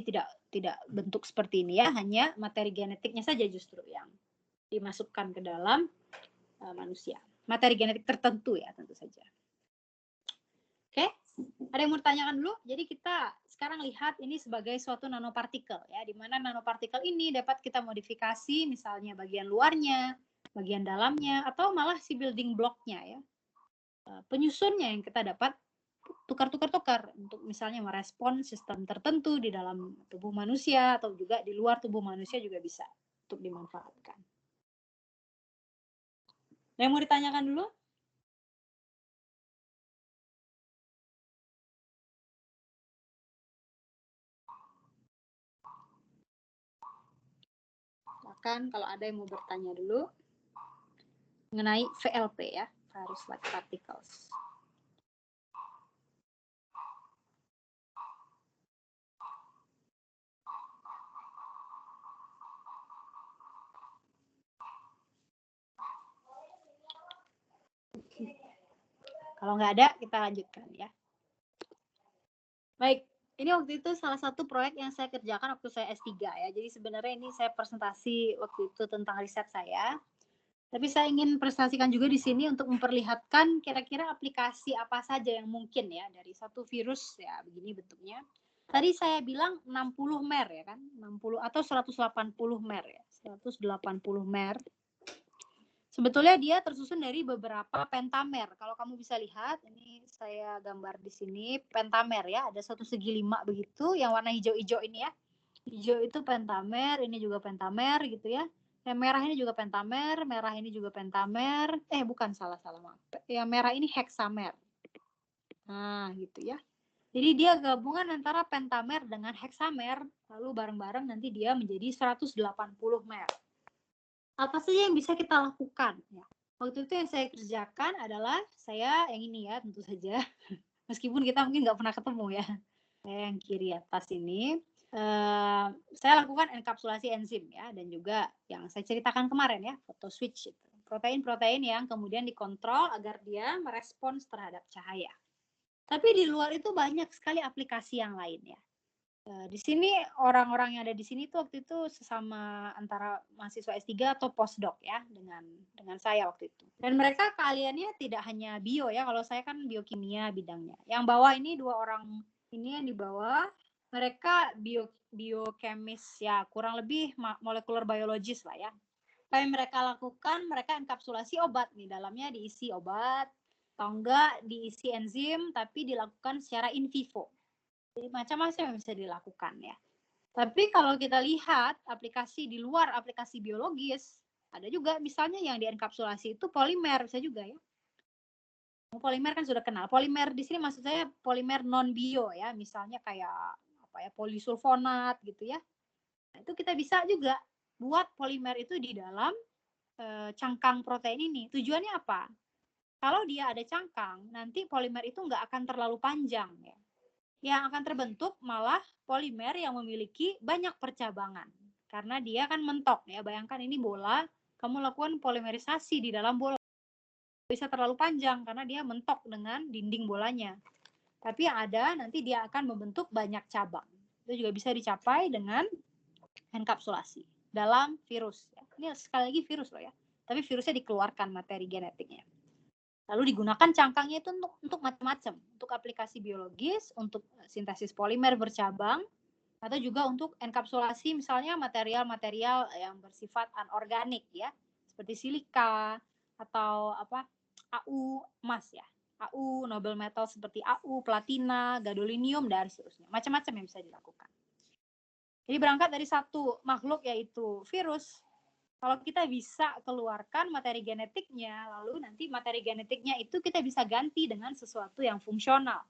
tidak bentuk seperti ini ya, hanya materi genetiknya saja justru yang dimasukkan ke dalam manusia. Materi genetik tertentu ya tentu saja. Oke, ada yang mau ditanyakan dulu? Jadi kita sekarang lihat ini sebagai suatu nanopartikel ya, di mana nanopartikel ini dapat kita modifikasi misalnya bagian luarnya, bagian dalamnya, atau malah si building block-nya ya. Penyusunnya yang kita dapat tukar untuk misalnya merespon sistem tertentu di dalam tubuh manusia atau juga di luar tubuh manusia juga bisa untuk dimanfaatkan. Yang mau ditanyakan dulu? Silakan kalau ada yang mau bertanya dulu mengenai VLP ya, virus-like particles. Kalau nggak ada, kita lanjutkan ya. Baik, ini waktu itu salah satu proyek yang saya kerjakan waktu saya S3 ya. Jadi sebenarnya ini saya presentasi waktu itu tentang riset saya. Tapi saya ingin presentasikan juga di sini untuk memperlihatkan kira-kira aplikasi apa saja yang mungkin ya dari satu virus ya begini bentuknya. Tadi saya bilang 60 mer ya kan, 60 atau 180 mer ya, 180 mer. Sebetulnya dia tersusun dari beberapa pentamer. Kalau kamu bisa lihat, ini saya gambar di sini pentamer ya, ada satu segi 5 begitu, yang warna hijau-hijau ini ya. Hijau itu pentamer, ini juga pentamer gitu ya. Yang merah ini juga pentamer, merah ini juga pentamer. Bukan, salah maaf. Yang merah ini heksamer. Nah, gitu ya. Jadi dia gabungan antara pentamer dengan heksamer, lalu bareng-bareng nanti dia menjadi 180 mer. Apa saja yang bisa kita lakukan? Ya. Waktu itu yang saya kerjakan adalah saya yang ini ya, tentu saja. Meskipun kita mungkin nggak pernah ketemu ya. Saya yang kiri atas ini. Saya lakukan enkapsulasi enzim ya, dan juga yang saya ceritakan kemarin ya, photo switch itu. Protein-protein yang kemudian dikontrol agar dia merespons terhadap cahaya. Tapi di luar itu banyak sekali aplikasi yang lain ya. Di sini orang-orang yang ada di sini tuh waktu itu sesama antara mahasiswa S3 atau postdoc ya dengan saya waktu itu. Dan mereka keahliannya tidak hanya bio ya, kalau saya kan biokimia bidangnya. Yang bawah ini 2 orang ini yang di bawah, mereka biokemis ya, kurang lebih molekular biologis lah ya. Apa yang mereka lakukan, mereka enkapsulasi obat nih, dalamnya diisi obat atau enggak diisi enzim, tapi dilakukan secara in vivo. Jadi macam-macam yang bisa dilakukan ya. Tapi kalau kita lihat aplikasi di luar aplikasi biologis, ada juga misalnya yang dienkapsulasi itu polimer, bisa juga ya. Polimer kan sudah kenal. Polimer di sini maksud saya polimer non bio ya, misalnya kayak apa ya, polisulfonat gitu ya. Nah, itu kita bisa juga buat polimer itu di dalam cangkang protein ini. Tujuannya apa? Kalau dia ada cangkang, nanti polimer itu nggak akan terlalu panjang ya. Yang akan terbentuk malah polimer yang memiliki banyak percabangan. Karena dia kan mentok ya. Bayangkan ini bola, kamu lakukan polimerisasi di dalam bola. Bisa terlalu panjang karena dia mentok dengan dinding bolanya. Tapi yang ada nanti dia akan membentuk banyak cabang. Itu juga bisa dicapai dengan enkapsulasi dalam virus. Ini sekali lagi virus loh ya. Tapi virusnya dikeluarkan materi genetiknya. Lalu digunakan cangkangnya itu untuk macam-macam, untuk aplikasi biologis, untuk sintesis polimer bercabang, atau juga untuk enkapsulasi misalnya material-material yang bersifat anorganik ya, seperti silika atau AU emas ya, AU noble metal seperti AU, platina, gadolinium dan seterusnya. Macam-macam yang bisa dilakukan. Jadi berangkat dari satu makhluk yaitu virus. Kalau kita bisa keluarkan materi genetiknya, lalu nanti materi genetiknya itu kita bisa ganti dengan sesuatu yang fungsional.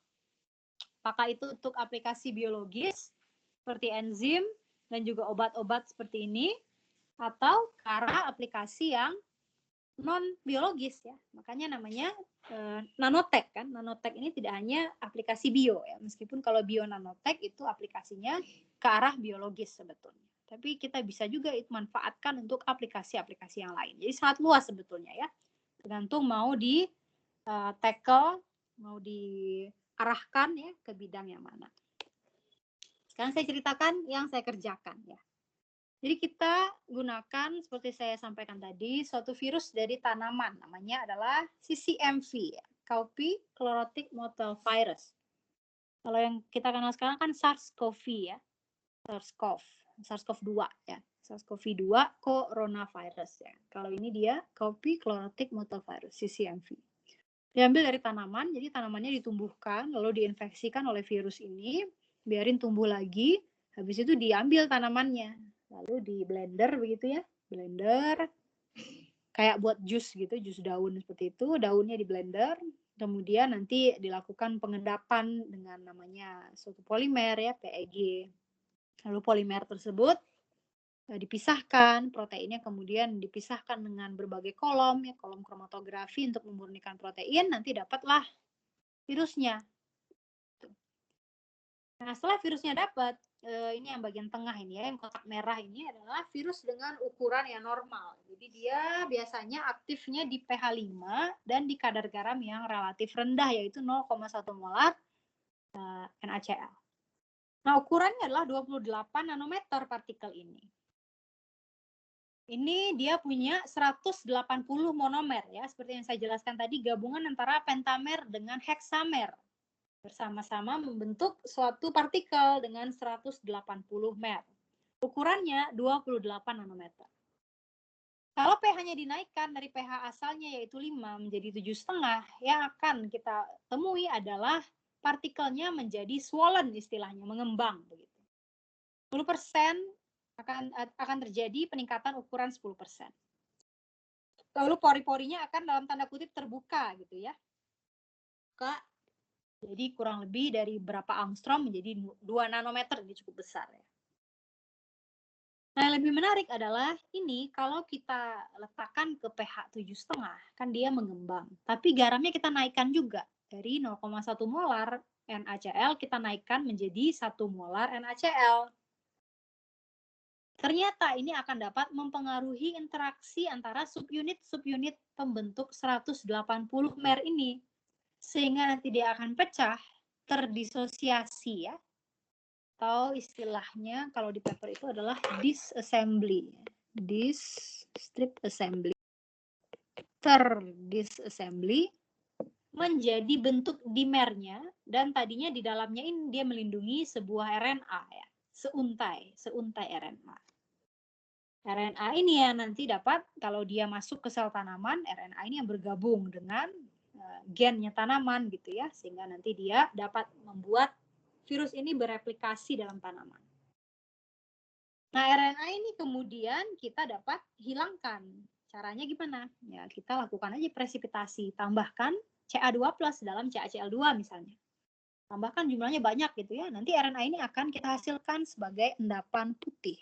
Apakah itu untuk aplikasi biologis, seperti enzim, dan juga obat-obat seperti ini, atau ke arah aplikasi yang non-biologis ya. Makanya namanya nanotek kan. Nanotek ini tidak hanya aplikasi bio ya. Meskipun kalau bio nanotek itu aplikasinya ke arah biologis sebetulnya. Tapi kita bisa juga itu manfaatkan untuk aplikasi-aplikasi yang lain. Jadi sangat luas sebetulnya ya. Tergantung mau di tackle, mau diarahkan ya ke bidang yang mana. Sekarang saya ceritakan yang saya kerjakan ya. Jadi kita gunakan seperti saya sampaikan tadi suatu virus dari tanaman, namanya adalah CCMV ya, Cowpea chlorotic mottle virus. Kalau yang kita kenal sekarang kan SARS-CoV ya, SARS-CoV-2 ya, SARS-CoV-2 coronavirus ya. Kalau ini dia Cowpea chlorotic mottle virus CCMV. Diambil dari tanaman, jadi tanamannya ditumbuhkan lalu diinfeksikan oleh virus ini, biarin tumbuh lagi, habis itu diambil tanamannya, lalu di blender begitu ya, blender kayak buat jus gitu, jus daun seperti itu, daunnya di blender, kemudian nanti dilakukan pengendapan dengan namanya suatu polimer ya, PEG. Lalu polimer tersebut dipisahkan, proteinnya kemudian dipisahkan dengan berbagai kolom ya, kolom kromatografi untuk memurnikan protein, nanti dapatlah virusnya. Nah, setelah virusnya dapat, ini yang bagian tengah ini ya, yang kotak merah ini adalah virus dengan ukuran yang normal. Jadi dia biasanya aktifnya di pH 5 dan di kadar garam yang relatif rendah, yaitu 0,1 molar NaCl. Nah, ukurannya adalah 28 nanometer partikel ini. Ini dia punya 180 monomer ya, seperti yang saya jelaskan tadi, gabungan antara pentamer dengan heksamer. Bersama-sama membentuk suatu partikel dengan 180 mer. Ukurannya 28 nanometer. Kalau pH-nya dinaikkan dari pH asalnya yaitu 5 menjadi 7,5, yang akan kita temui adalah partikelnya menjadi swollen istilahnya, mengembang begitu. 10% akan terjadi peningkatan ukuran 10%. Lalu pori-porinya akan dalam tanda kutip terbuka gitu ya. Jadi kurang lebih dari berapa angstrom menjadi 2 nanometer, ini cukup besar ya. Nah, yang lebih menarik adalah ini kalau kita letakkan ke pH 7,5 kan dia mengembang. Tapi garamnya kita naikkan juga dari 0,1 molar NaCl kita naikkan menjadi 1 molar NaCl. Ternyata ini akan dapat mempengaruhi interaksi antara subunit-subunit pembentuk 180 mer ini. Sehingga nanti dia akan pecah, terdisosiasi ya. Atau istilahnya kalau di paper itu adalah disassembly. Strip assembly. Terdisassembly menjadi bentuk dimernya, dan tadinya di dalamnya ini dia melindungi sebuah RNA ya. Seuntai RNA. RNA ini yang nanti dapat, kalau dia masuk ke sel tanaman, RNA ini yang bergabung dengan gennya tanaman gitu ya, sehingga nanti dia dapat membuat virus ini bereplikasi dalam tanaman. Nah, RNA ini kemudian kita dapat hilangkan. Caranya gimana? Ya, kita lakukan aja presipitasi, tambahkan Ca2+ dalam CaCl2 misalnya. Tambahkan jumlahnya banyak gitu ya. Nanti RNA ini akan kita hasilkan sebagai endapan putih.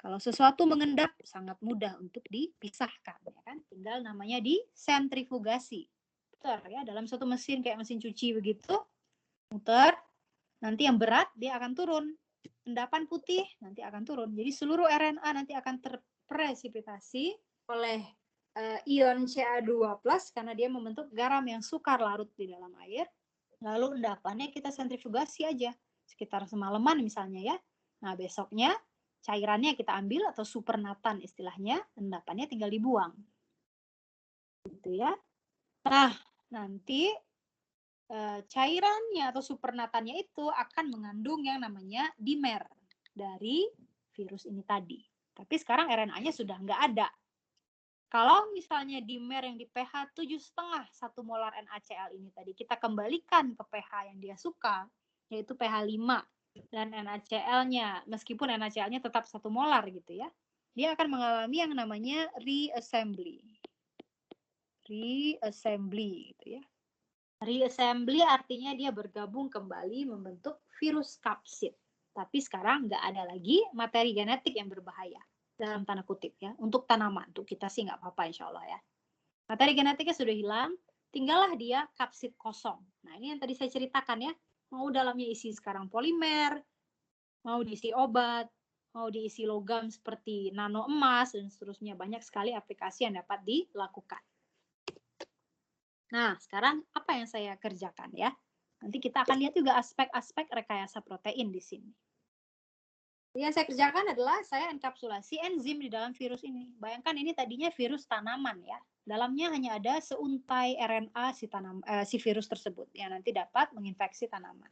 Kalau sesuatu mengendap sangat mudah untuk dipisahkan, ya kan? Tinggal namanya disentrifugasi. Muter ya, dalam suatu mesin kayak mesin cuci begitu, muter. Nanti yang berat dia akan turun. Endapan putih nanti akan turun. Jadi seluruh RNA nanti akan terpresipitasi oleh ion Ca2+ karena dia membentuk garam yang sukar larut di dalam air. Lalu endapannya kita sentrifugasi aja sekitar semalaman misalnya ya. Nah, besoknya cairannya kita ambil atau supernatan istilahnya, endapannya tinggal dibuang. Gitu ya. Nah, nanti cairannya atau supernatannya itu akan mengandung yang namanya dimer dari virus ini tadi. Tapi sekarang RNA-nya sudah nggak ada. Kalau misalnya dimer yang di pH 7,5 1 molar NaCl ini tadi kita kembalikan ke pH yang dia suka, yaitu pH 5, dan NaCl-nya, meskipun NaCl-nya tetap 1 molar gitu ya, dia akan mengalami yang namanya reassembly. Reassembly gitu ya. Reassembly artinya dia bergabung kembali membentuk virus kapsid. Tapi sekarang nggak ada lagi materi genetik yang berbahaya. Dalam tanda kutip ya. Untuk tanaman. Untuk kita sih nggak apa-apa insya Allah ya. Materi genetiknya sudah hilang. Tinggallah dia kapsid kosong. Nah ini yang tadi saya ceritakan ya. Mau dalamnya isi sekarang polimer. Mau diisi obat. Mau diisi logam seperti nano emas. Dan seterusnya. Banyak sekali aplikasi yang dapat dilakukan. Nah, sekarang apa yang saya kerjakan ya? Nanti kita akan lihat juga aspek-aspek rekayasa protein di sini. Yang saya kerjakan adalah saya enkapsulasi enzim di dalam virus ini. Bayangkan ini tadinya virus tanaman ya. Dalamnya hanya ada seuntai RNA si virus tersebut yang nanti dapat menginfeksi tanaman.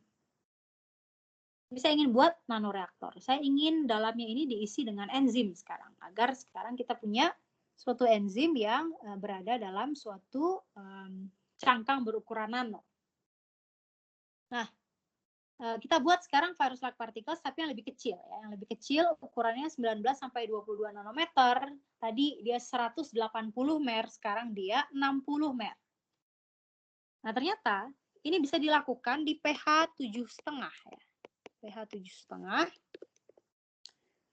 Saya ingin buat nanoreaktor. Saya ingin dalamnya ini diisi dengan enzim sekarang. Agar sekarang kita punya suatu enzim yang berada dalam suatu cangkang berukuran nano. Nah, kita buat sekarang virus-like particles tapi yang lebih kecil ya. Yang lebih kecil ukurannya 19 sampai 22 nanometer. Tadi dia 180 mer, sekarang dia 60 mer. Nah, ternyata ini bisa dilakukan di pH 7,5 ya. pH 7,5.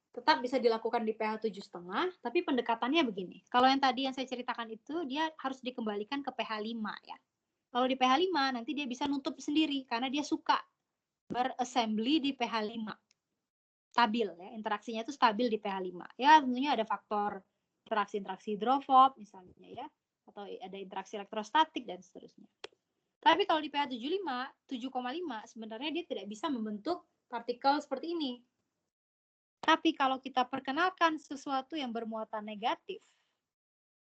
Tetap bisa dilakukan di pH 7,5, tapi pendekatannya begini. Kalau yang tadi yang saya ceritakan itu dia harus dikembalikan ke pH 5 ya. Kalau di pH 5 nanti dia bisa nutup sendiri karena dia suka berassembly di pH 5. Stabil ya, interaksinya itu stabil di pH 5. Ya, tentunya ada faktor interaksi hidrofob misalnya ya, atau ada interaksi elektrostatik dan seterusnya. Tapi kalau di pH 7,5 sebenarnya dia tidak bisa membentuk partikel seperti ini. Tapi kalau kita perkenalkan sesuatu yang bermuatan negatif,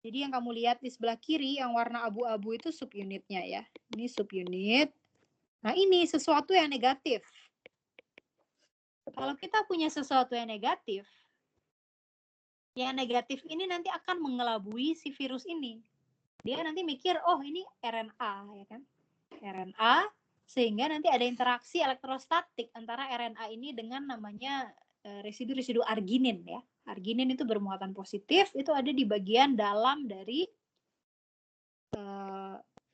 jadi yang kamu lihat di sebelah kiri yang warna abu-abu itu subunitnya ya. Ini subunit. Nah ini sesuatu yang negatif. Kalau kita punya sesuatu yang negatif ini nanti akan mengelabui si virus ini. Dia nanti mikir, oh ini RNA ya kan. RNA, sehingga nanti ada interaksi elektrostatik antara RNA ini dengan namanya residu-residu arginin ya. Arginin itu bermuatan positif, itu ada di bagian dalam dari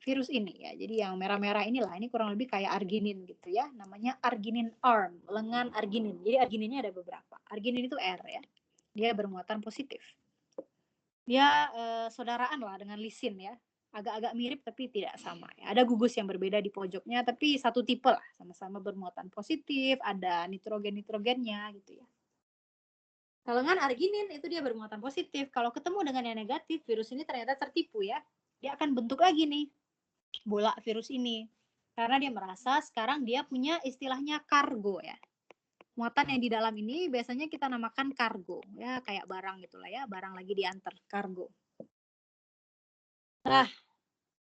virus ini ya. Jadi yang merah-merah inilah, ini kurang lebih kayak arginin gitu ya. Namanya arginin arm, lengan arginin. Jadi argininnya ada beberapa. Arginin itu R ya. Dia bermuatan positif. Dia saudaraan lah dengan lisin ya. Agak-agak mirip tapi tidak sama ya. Ada gugus yang berbeda di pojoknya tapi satu tipe lah, sama-sama bermuatan positif, ada nitrogen-nitrogennya gitu ya. Kalau dengan arginin itu dia bermuatan positif. Kalau ketemu dengan yang negatif, virus ini ternyata tertipu ya. Dia akan bentuk lagi nih bola virus ini. Karena dia merasa sekarang dia punya istilahnya kargo ya. Muatan yang di dalam ini biasanya kita namakan kargo ya, kayak barang gitulah ya, barang lagi diantar, kargo. Nah,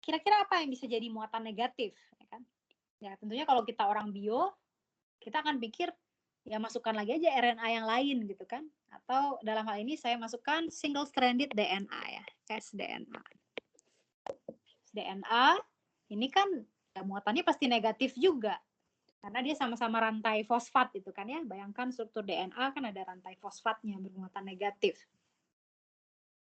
kira-kira apa yang bisa jadi muatan negatif ya kan? Ya tentunya kalau kita orang bio, kita akan pikir ya masukkan lagi aja RNA yang lain gitu kan, atau dalam hal ini saya masukkan single stranded DNA ya, sDNA. DNA ini kan ya, muatannya pasti negatif juga karena dia sama-sama rantai fosfat itu kan ya. Bayangkan struktur DNA kan ada rantai fosfatnya bermuatan negatif.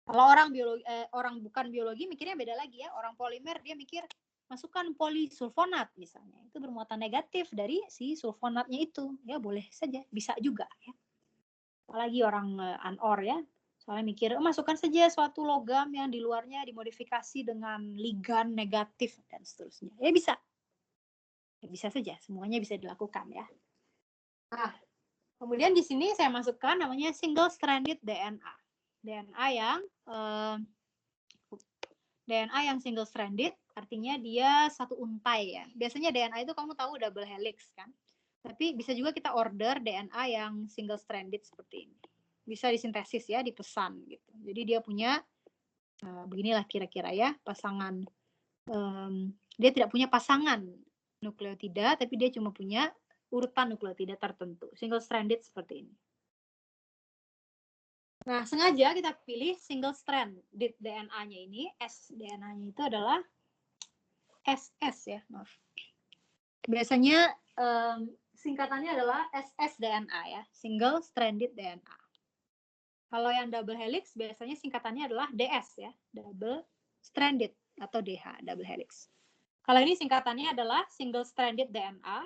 Kalau orang biologi, orang bukan biologi mikirnya beda lagi ya. Orang polimer dia mikir masukkan polisulfonat misalnya, itu bermuatan negatif dari si sulfonatnya itu. Ya boleh saja, bisa juga ya. Apalagi orang anor ya, soalnya mikir masukkan saja suatu logam yang di luarnya dimodifikasi dengan ligan negatif dan seterusnya. Ya bisa. Ya, bisa saja, semuanya bisa dilakukan ya. Nah, kemudian di sini saya masukkan namanya single stranded DNA. DNA yang single stranded artinya dia satu untai ya. Biasanya DNA itu kamu tahu double helix kan. Tapi bisa juga kita order DNA yang single stranded seperti ini. Bisa disintesis ya, dipesan gitu. Jadi dia punya beginilah kira-kira ya, pasangan. Dia tidak punya pasangan nukleotida, tapi dia cuma punya urutan nukleotida tertentu. Single stranded seperti ini. Nah, sengaja kita pilih single strand DNA-nya ini, sDNA-nya itu adalah SS ya, maaf. Biasanya singkatannya adalah ssDNA ya, single stranded DNA. Kalau yang double helix biasanya singkatannya adalah DS ya, double stranded atau DH, double helix. Kalau ini singkatannya adalah single stranded DNA.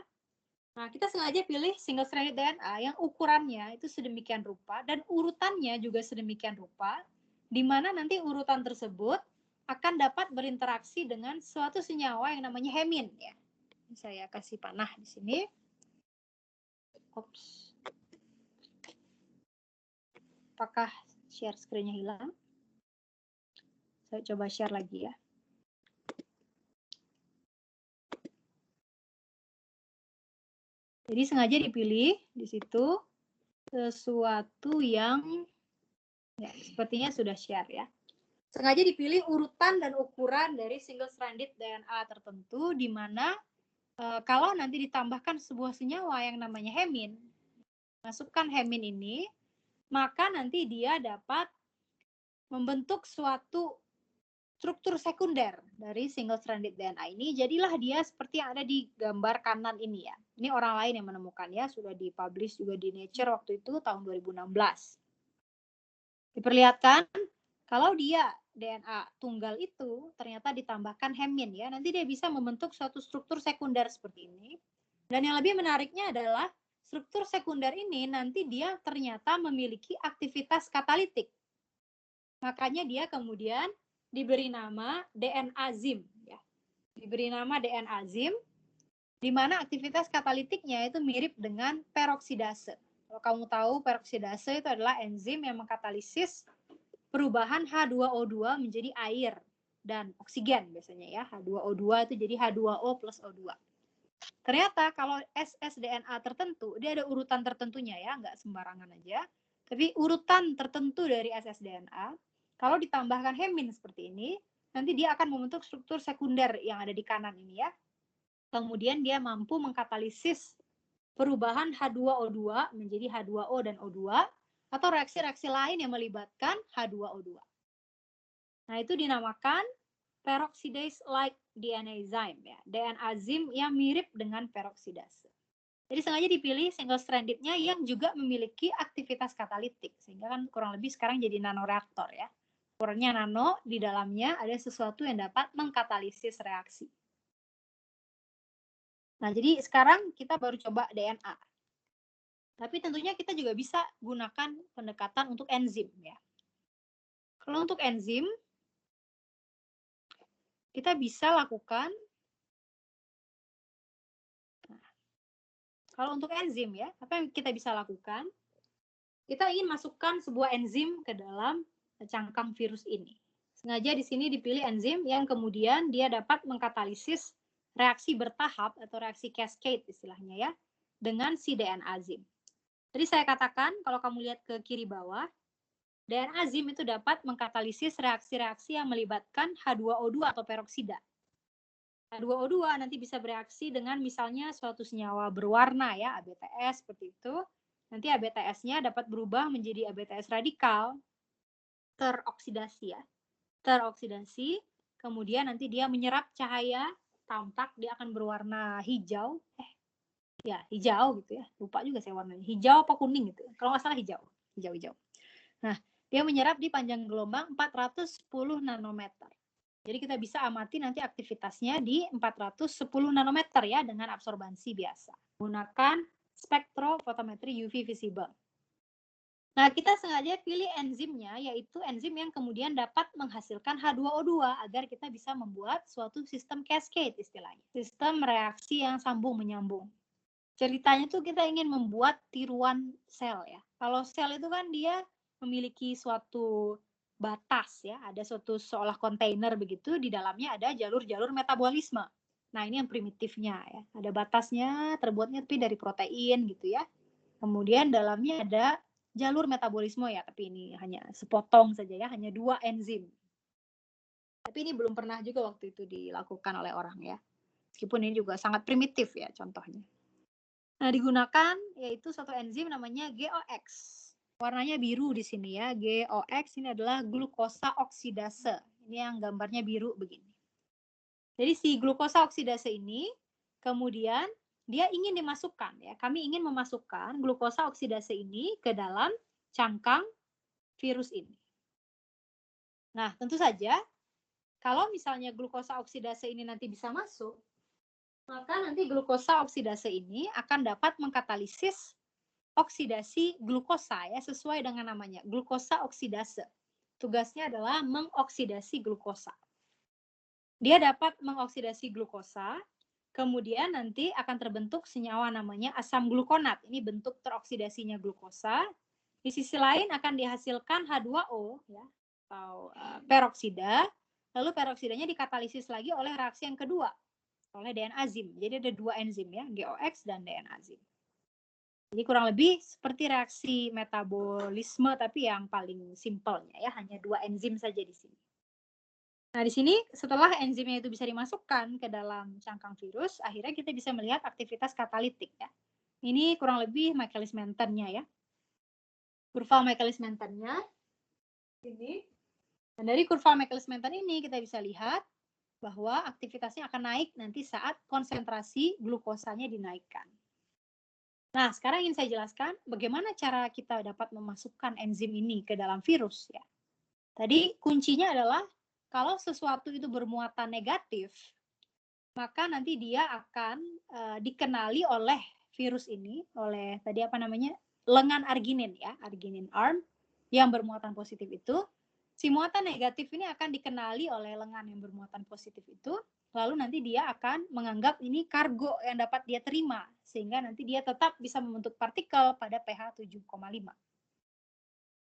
Nah, kita sengaja pilih single stranded DNA yang ukurannya itu sedemikian rupa dan urutannya juga sedemikian rupa, di mana nanti urutan tersebut akan dapat berinteraksi dengan suatu senyawa yang namanya hemin ya. Saya kasih panah di sini. Oops. Apakah share screen-nya hilang? Saya coba share lagi ya. Jadi sengaja dipilih di situ sesuatu yang ya, sepertinya sudah share ya. Sengaja dipilih urutan dan ukuran dari single stranded DNA tertentu di mana kalau nanti ditambahkan sebuah senyawa yang namanya hemin, masukkan hemin ini, maka nanti dia dapat membentuk suatu struktur sekunder dari single stranded DNA ini. Jadilah dia seperti yang ada di gambar kanan ini ya. Ini orang lain yang menemukan ya, sudah dipublish juga di Nature waktu itu tahun 2016. Diperlihatkan kalau dia DNA tunggal itu ternyata ditambahkan hemin ya, nanti dia bisa membentuk suatu struktur sekunder seperti ini. Dan yang lebih menariknya adalah struktur sekunder ini nanti dia ternyata memiliki aktivitas katalitik. Makanya dia kemudian diberi nama DNA ZIM ya. Diberi nama DNA ZIM di mana aktivitas katalitiknya itu mirip dengan peroksidase. Kalau kamu tahu peroksidase itu adalah enzim yang mengkatalisis perubahan H2O2 menjadi air dan oksigen biasanya ya. H2O2 itu jadi H2O plus O2. Ternyata kalau ssDNA tertentu, dia ada urutan tertentunya ya, nggak sembarangan aja. Tapi urutan tertentu dari ssDNA, kalau ditambahkan hemin seperti ini, nanti dia akan membentuk struktur sekunder yang ada di kanan ini ya. Kemudian dia mampu mengkatalisis perubahan H2O2 menjadi H2O dan O2, atau reaksi-reaksi lain yang melibatkan H2O2. Nah, itu dinamakan peroxidase-like DNA enzyme ya, DNA enzim yang mirip dengan peroksidase. Jadi sengaja dipilih single stranded-nya yang juga memiliki aktivitas katalitik, sehingga kan kurang lebih sekarang jadi nanoreaktor ya. Ukurannya nano, di dalamnya ada sesuatu yang dapat mengkatalisis reaksi. Nah, jadi sekarang kita baru coba DNA. Tapi tentunya kita juga bisa gunakan pendekatan untuk enzim ya. Kalau untuk enzim, kita bisa lakukan, kalau untuk enzim ya, apa yang kita bisa lakukan? Kita ingin masukkan sebuah enzim ke dalam cangkang virus ini. Sengaja di sini dipilih enzim yang kemudian dia dapat mengkatalisis reaksi bertahap atau reaksi cascade istilahnya ya, dengan si DNA enzim. Jadi saya katakan, kalau kamu lihat ke kiri bawah, DNA enzim itu dapat mengkatalisis reaksi-reaksi yang melibatkan H2O2 atau peroksida. H2O2 nanti bisa bereaksi dengan misalnya suatu senyawa berwarna ya, ABTS seperti itu. Nanti ABTS-nya dapat berubah menjadi ABTS radikal, teroksidasi ya. Teroksidasi, kemudian nanti dia menyerap cahaya, tampak dia akan berwarna hijau. Ya, hijau gitu ya. Lupa juga saya warnanya. Hijau apa kuning gitu. Kalau nggak salah hijau. Hijau-hijau. Nah, dia menyerap di panjang gelombang 410 nanometer. Jadi kita bisa amati nanti aktivitasnya di 410 nanometer ya, dengan absorbansi biasa. Gunakan spektrofotometri UV visible. Nah, kita sengaja pilih enzimnya, yaitu enzim yang kemudian dapat menghasilkan H2O2 agar kita bisa membuat suatu sistem cascade istilahnya. Sistem reaksi yang sambung menyambung. Ceritanya tuh kita ingin membuat tiruan sel ya. Kalau sel itu kan dia memiliki suatu batas ya, ada suatu seolah kontainer begitu, di dalamnya ada jalur-jalur metabolisme. Nah, ini yang primitifnya ya. Ada batasnya, terbuatnya tapi dari protein gitu ya. Kemudian dalamnya ada jalur metabolisme ya, tapi ini hanya sepotong saja ya, hanya 2 enzim. Tapi ini belum pernah juga waktu itu dilakukan oleh orang ya. Meskipun ini juga sangat primitif ya contohnya. Nah, digunakan yaitu satu enzim namanya GOX. Warnanya biru di sini ya. GOX ini adalah glukosa oksidase. Ini yang gambarnya biru begini. Jadi si glukosa oksidase ini kemudian dia ingin dimasukkan ya. Kami ingin memasukkan glukosa oksidase ini ke dalam cangkang virus ini. Nah, tentu saja kalau misalnya glukosa oksidase ini nanti bisa masuk, maka nanti glukosa oksidase ini akan dapat mengkatalisis oksidasi glukosa ya, sesuai dengan namanya, glukosa oksidase. Tugasnya adalah mengoksidasi glukosa. Dia dapat mengoksidasi glukosa, kemudian nanti akan terbentuk senyawa namanya asam glukonat. Ini bentuk teroksidasinya glukosa. Di sisi lain akan dihasilkan H2O ya, atau peroksida. Lalu peroksidanya dikatalisis lagi oleh reaksi yang kedua, oleh DNA enzim. Jadi ada 2 enzim ya, GOX dan DNA enzim. Jadi kurang lebih seperti reaksi metabolisme tapi yang paling simpelnya ya, hanya 2 enzim saja di sini. Nah, di sini setelah enzimnya itu bisa dimasukkan ke dalam cangkang virus, akhirnya kita bisa melihat aktivitas katalitik ya. Ini kurang lebih Michaelis-Mentennya ya. Kurva Michaelis-Mentennya ini. Dan dari kurva Michaelis-Menten ini kita bisa lihat bahwa aktivitasnya akan naik nanti saat konsentrasi glukosanya dinaikkan. Nah, sekarang ingin saya jelaskan bagaimana cara kita dapat memasukkan enzim ini ke dalam virus ya. Tadi kuncinya adalah kalau sesuatu itu bermuatan negatif, maka nanti dia akan dikenali oleh virus ini, oleh tadi apa namanya, lengan arginin ya, arginin arm yang bermuatan positif itu. Si muatan negatif ini akan dikenali oleh lengan yang bermuatan positif itu, lalu nanti dia akan menganggap ini kargo yang dapat dia terima, sehingga nanti dia tetap bisa membentuk partikel pada pH 7,5.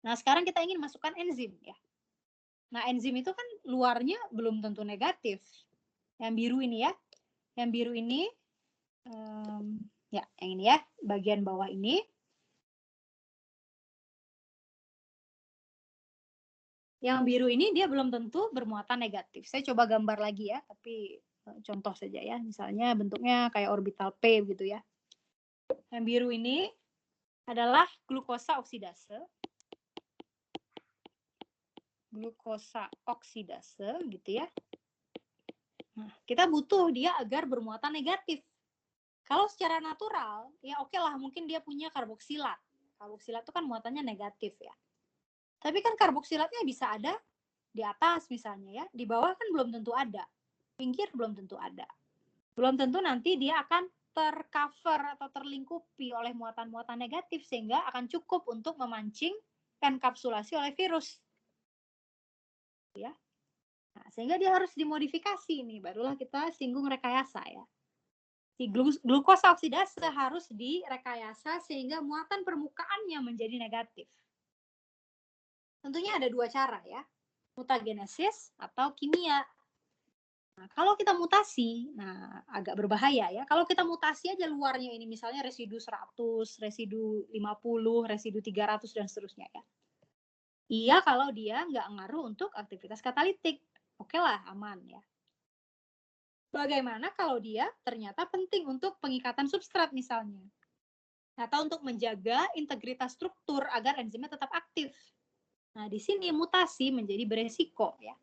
Nah, sekarang kita ingin masukkan enzim ya. Nah, enzim itu kan luarnya belum tentu negatif. Yang biru ini ya. Yang biru ini Ya, yang ini ya, bagian bawah ini. Yang biru ini dia belum tentu bermuatan negatif. Saya coba gambar lagi ya, tapi contoh saja ya. Misalnya bentuknya kayak orbital P gitu ya. Yang biru ini adalah glukosa oksidase. Glukosa oksidase gitu ya. Nah, kita butuh dia agar bermuatan negatif. Kalau secara natural, ya oke lah, mungkin dia punya karboksilat. Karboksilat itu kan muatannya negatif ya. Tapi kan karboksilatnya bisa ada di atas misalnya ya, di bawah kan belum tentu ada, pinggir belum tentu ada. Belum tentu nanti dia akan tercover atau terlingkupi oleh muatan-muatan negatif sehingga akan cukup untuk memancing enkapsulasi oleh virus. Ya. Nah, sehingga dia harus dimodifikasi nih, barulah kita singgung rekayasa ya. Si glukosa oksidase harus direkayasa sehingga muatan permukaannya menjadi negatif. Tentunya ada dua cara ya, mutagenesis atau kimia. Nah, kalau kita mutasi, nah agak berbahaya ya. Kalau kita mutasi aja luarnya ini, misalnya residu 100, residu 50, residu 300, dan seterusnya ya. Iya kalau dia nggak ngaruh untuk aktivitas katalitik. Oke lah, aman ya. Bagaimana kalau dia ternyata penting untuk pengikatan substrat misalnya. Atau untuk menjaga integritas struktur agar enzimnya tetap aktif. Nah, di sini mutasi menjadi beresiko ya.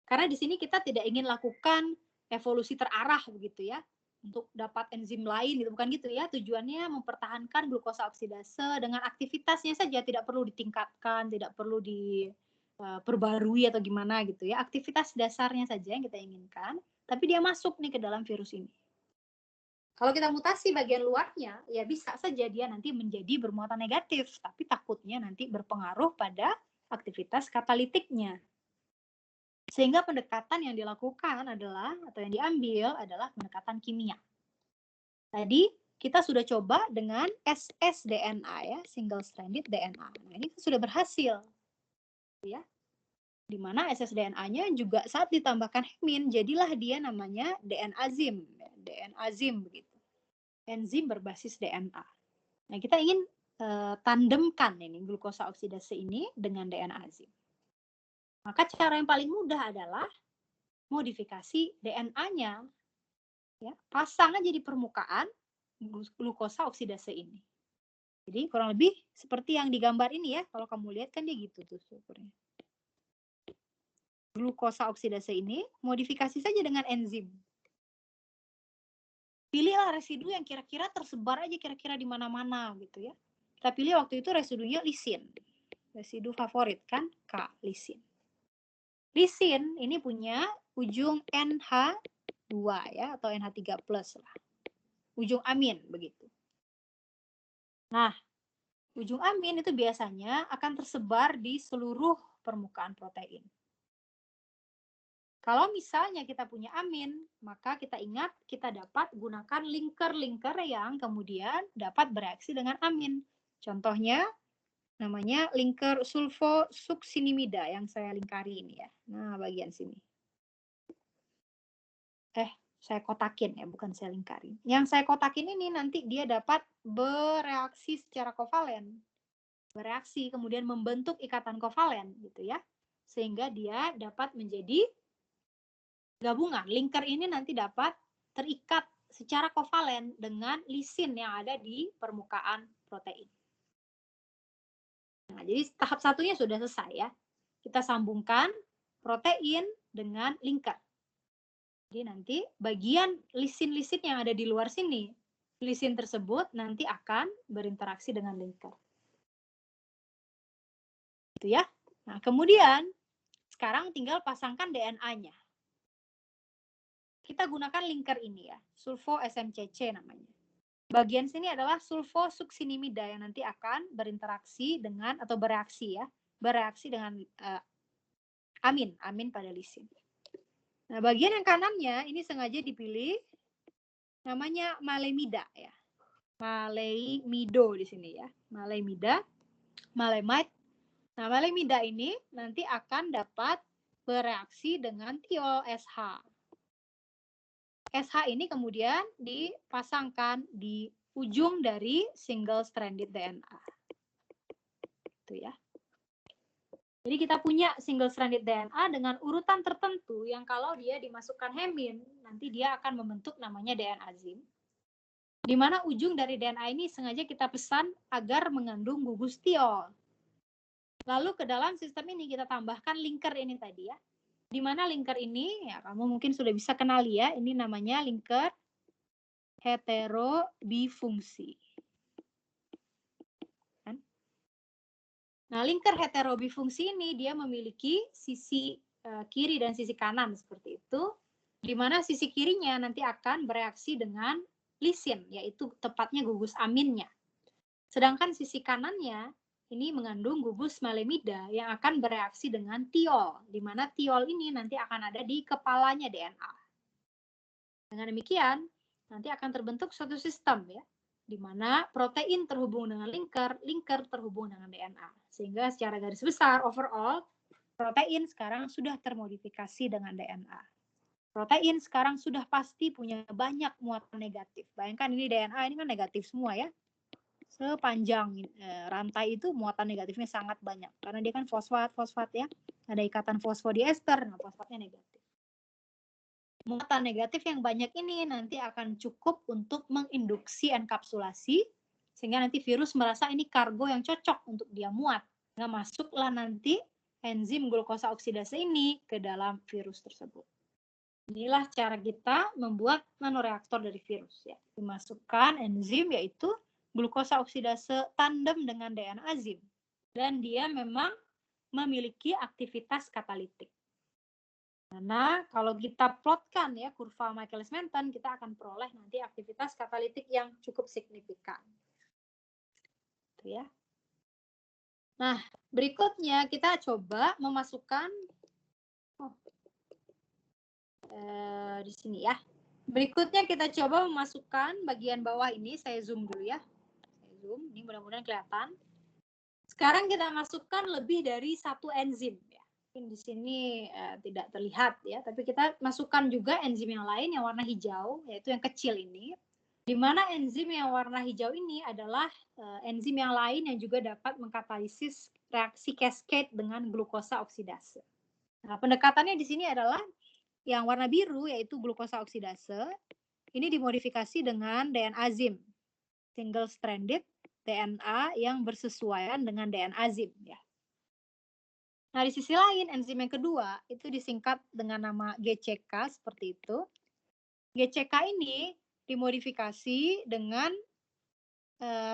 Karena di sini kita tidak ingin lakukan evolusi terarah begitu ya, untuk dapat enzim lain gitu, bukan gitu ya. Tujuannya mempertahankan glukosa oksidase dengan aktivitasnya saja, tidak perlu ditingkatkan, tidak perlu diperbarui atau gimana gitu ya. Aktivitas dasarnya saja yang kita inginkan, tapi dia masuk nih ke dalam virus ini. Kalau kita mutasi bagian luarnya, ya bisa saja dia nanti menjadi bermuatan negatif, tapi takutnya nanti berpengaruh pada aktivitas katalitiknya. Sehingga pendekatan yang dilakukan adalah, atau yang diambil adalah pendekatan kimia. Tadi kita sudah coba dengan ssDNA ya, single stranded DNA. Nah, ini sudah berhasil. Ya. Di mana ssDNA-nya juga saat ditambahkan hemin, jadilah dia namanya DNazim, DNazim begitu. Enzim berbasis DNA. Nah, kita ingin tandemkan ini glukosa oksidase ini dengan DNazim. Maka cara yang paling mudah adalah modifikasi DNA-nya. Ya, pasang aja di permukaan glukosa oksidase ini. Jadi kurang lebih seperti yang digambar ini ya. Kalau kamu lihat kan dia gitu tuh strukturnya. Glukosa oksidase ini modifikasi saja dengan enzim. Pilihlah residu yang kira-kira tersebar aja kira-kira di mana-mana gitu ya. Kita pilih waktu itu residunya lisin. Residu favorit kan K, lisin. Lisin ini punya ujung NH2 ya, atau NH3+ lah. Ujung amin begitu. Nah, ujung amin itu biasanya akan tersebar di seluruh permukaan protein. Kalau misalnya kita punya amin, maka kita ingat kita dapat gunakan linker-linker yang kemudian dapat bereaksi dengan amin. Contohnya namanya linker sulfosuksinimida yang saya lingkari ini ya. Nah, bagian sini. Saya kotakin ya, bukan saya lingkarin. Yang saya kotakin ini nanti dia dapat bereaksi secara kovalen. Bereaksi kemudian membentuk ikatan kovalen gitu ya. Sehingga dia dapat menjadi gabungan. Linker ini nanti dapat terikat secara kovalen dengan lisin yang ada di permukaan protein. Nah, jadi tahap satunya sudah selesai ya. Kita sambungkan protein dengan linker. Jadi nanti bagian lisin-lisin yang ada di luar sini, lisin tersebut nanti akan berinteraksi dengan linker. Gitu ya. Nah, kemudian sekarang tinggal pasangkan DNA-nya. Kita gunakan linker ini ya, sulfo SMCC namanya. Bagian sini adalah sulfosuksinimida yang nanti akan berinteraksi dengan atau bereaksi ya, bereaksi dengan amin pada lisin. Nah, bagian yang kanannya ini sengaja dipilih namanya malemida ya. Malemido di sini ya. Malemida, malemite. Nah, malemida ini nanti akan dapat bereaksi dengan tiol SH. SH ini kemudian dipasangkan di ujung dari single stranded DNA. Itu ya. Jadi kita punya single stranded DNA dengan urutan tertentu yang kalau dia dimasukkan hemin, nanti dia akan membentuk namanya DNA zim. Di mana ujung dari DNA ini sengaja kita pesan agar mengandung gugus tiol. Lalu ke dalam sistem ini kita tambahkan linker ini tadi ya. Di mana linker ini, ya kamu mungkin sudah bisa kenali ya, ini namanya linker heterobifungsi. Nah, linker heterobifungsi ini dia memiliki sisi kiri dan sisi kanan seperti itu, di mana sisi kirinya nanti akan bereaksi dengan lisin, yaitu tepatnya gugus aminnya. Sedangkan sisi kanannya ini mengandung gugus malemida yang akan bereaksi dengan tiol, di mana tiol ini nanti akan ada di kepalanya DNA. Dengan demikian, nanti akan terbentuk suatu sistem ya, di mana protein terhubung dengan linker, linker terhubung dengan DNA. Sehingga secara garis besar, overall, protein sekarang sudah termodifikasi dengan DNA. Protein sekarang sudah pasti punya banyak muatan negatif. Bayangkan ini DNA ini kan negatif semua ya. Sepanjang rantai itu muatan negatifnya sangat banyak. Karena dia kan fosfat ya. Ada ikatan fosfodiester, nah fosfatnya negatif. Muatan negatif yang banyak ini nanti akan cukup untuk menginduksi enkapsulasi, sehingga nanti virus merasa ini kargo yang cocok untuk dia muat. Nah, masuklah nanti enzim glukosa oksidase ini ke dalam virus tersebut. Inilah cara kita membuat nanoreaktor dari virus ya. Dimasukkan enzim yaitu glukosa oksidase tandem dengan DNA zim. Dan dia memang memiliki aktivitas katalitik. Karena kalau kita plotkan ya kurva Michaelis-Menten, kita akan peroleh nanti aktivitas katalitik yang cukup signifikan. Itu ya. Nah, berikutnya kita coba memasukkan di sini ya. Berikutnya kita coba memasukkan bagian bawah ini, saya zoom dulu ya. Saya zoom, ini mudah-mudahan kelihatan. Sekarang kita masukkan lebih dari satu enzim ya. Di sini tidak terlihat ya, tapi kita masukkan juga enzim yang lain yang warna hijau, yaitu yang kecil ini. Di mana enzim yang warna hijau ini adalah enzim yang lain yang juga dapat mengkatalisis reaksi cascade dengan glukosa oksidase. Nah, pendekatannya di sini adalah yang warna biru yaitu glukosa oksidase. Ini dimodifikasi dengan DNA zim, single stranded DNA yang bersesuaian dengan DNA zim ya. Nah, di sisi lain, enzim yang kedua itu disingkat dengan nama GCK seperti itu. GCK ini dimodifikasi dengan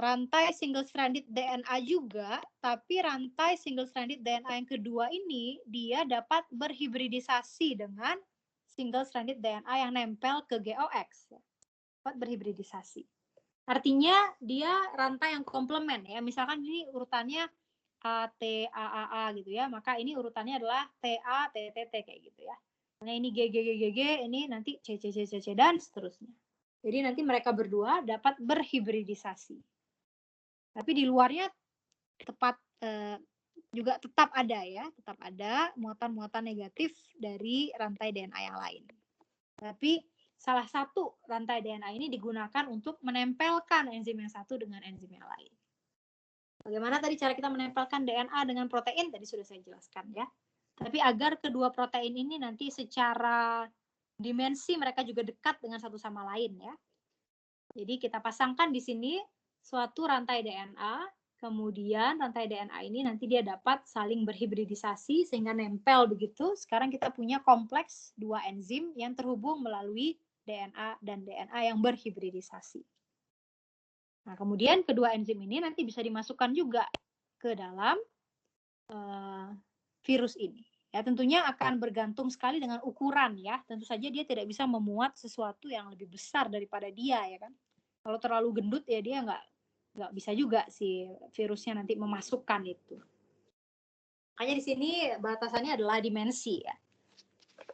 rantai single stranded DNA juga, tapi rantai single stranded DNA yang kedua ini dia dapat berhibridisasi dengan single stranded DNA yang nempel ke GOX. Dapat berhibridisasi. Artinya dia rantai yang komplement ya. Misalkan ini urutannya A, T, A, A, A gitu ya. Maka ini urutannya adalah T, A, T, T, T kayak gitu ya. Nah ini G, G, G, G, G, ini nanti C, C, C, C, C, dan seterusnya. Jadi nanti mereka berdua dapat berhibridisasi. Tapi di luarnya juga tetap ada ya. Tetap ada muatan-muatan negatif dari rantai DNA yang lain. Tapi salah satu rantai DNA ini digunakan untuk menempelkan enzim yang satu dengan enzim yang lain. Bagaimana tadi cara kita menempelkan DNA dengan protein? Tadi sudah saya jelaskan ya. Tapi agar kedua protein ini nanti secara dimensi mereka juga dekat dengan satu sama lain ya. Jadi kita pasangkan di sini suatu rantai DNA, kemudian rantai DNA ini nanti dia dapat saling berhibridisasi sehingga nempel begitu. Sekarang kita punya kompleks dua enzim yang terhubung melalui DNA dan DNA yang berhibridisasi. Nah, kemudian kedua enzim ini nanti bisa dimasukkan juga ke dalam virus ini. Ya, tentunya akan bergantung sekali dengan ukuran ya. Tentu saja dia tidak bisa memuat sesuatu yang lebih besar daripada dia ya kan. Kalau terlalu gendut ya dia nggak bisa juga si virusnya nanti memasukkan itu. Makanya di sini batasannya adalah dimensi ya.